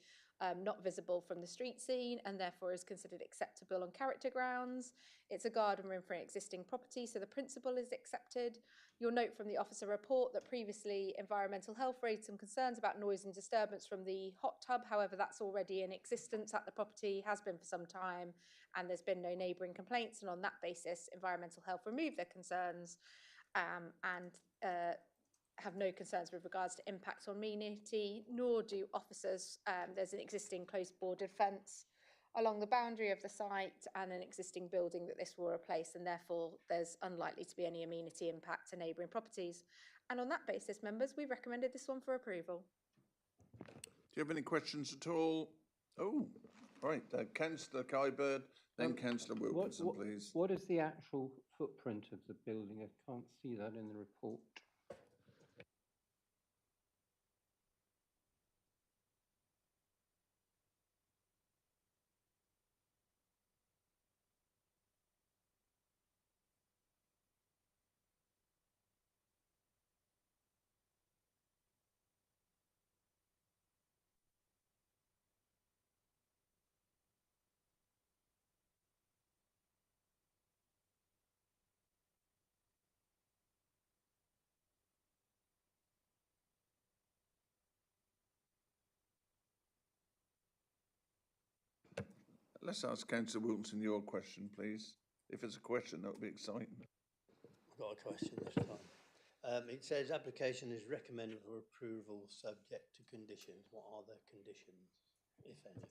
not visible from the street scene and therefore is considered acceptable on character grounds. It's a garden room for an existing property, so the principle is accepted. You'll note from the officer report that previously environmental health raised some concerns about noise and disturbance from the hot tub. However, that's already in existence at the property, has been for some time, and there's been no neighbouring complaints. And on that basis, environmental health removed their concerns and have no concerns with regards to impacts on amenity, nor do officers. There's an existing close bordered fence along the boundary of the site and an existing building that this will replace, and therefore there's unlikely to be any amenity impact to neighbouring properties. And on that basis, members, we recommended this one for approval. Do you have any questions at all? Oh, right, Councillor Kybird, then Councillor Wilkinson, please. What is the actual footprint of the building? I can't see that in the report. Let's ask Councillor Wilkinson your question, please. If it's a question, that would be exciting. I've got a question this time. It says application is recommended for approval subject to conditions. What are the conditions, if any?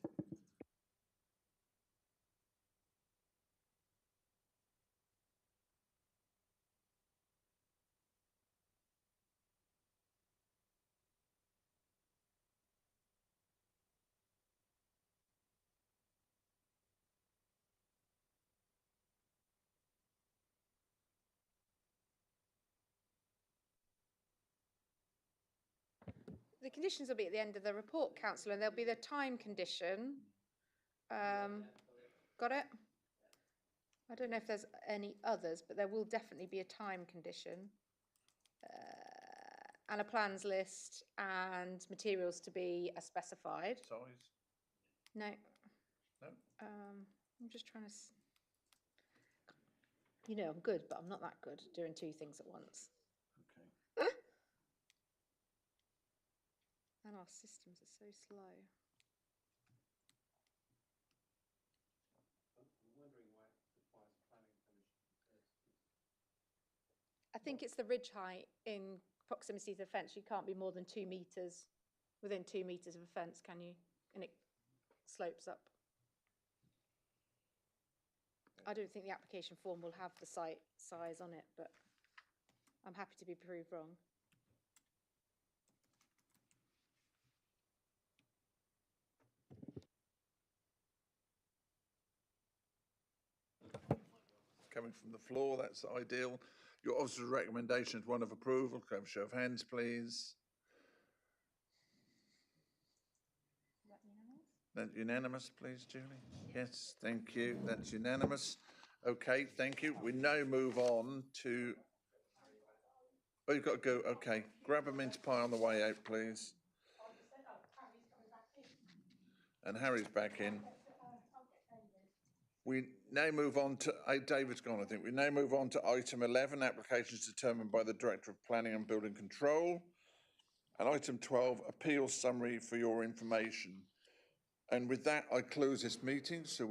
The conditions will be at the end of the report, councillor, and there'll be the time condition. Got it? I don't know if there's any others, but there will definitely be a time condition. And a plans list and materials to be as specified. Size? No. No? I'm just trying to... You know, I'm good, but I'm not that good doing two things at once. Okay. And our systems are so slow. I think it's the ridge height in proximity to the fence. You can't be more than 2 metres, within 2 metres of a fence, can you? And it slopes up. I don't think the application form will have the site size on it, but I'm happy to be proved wrong. Coming from the floor, that's ideal. Your officer's recommendation is one of approval. Can I have a show of hands, please? That unanimous, please, Julie? Yes, thank you. That's unanimous. Okay, thank you. We now move on to... Oh, you've got to go. Okay, grab a mince pie on the way out, please. And Harry's back in. We now move on to, David's gone, I think. We now move on to item 11, applications determined by the Director of Planning and Building Control. And item 12, appeal summary for your information. And with that, I close this meeting. So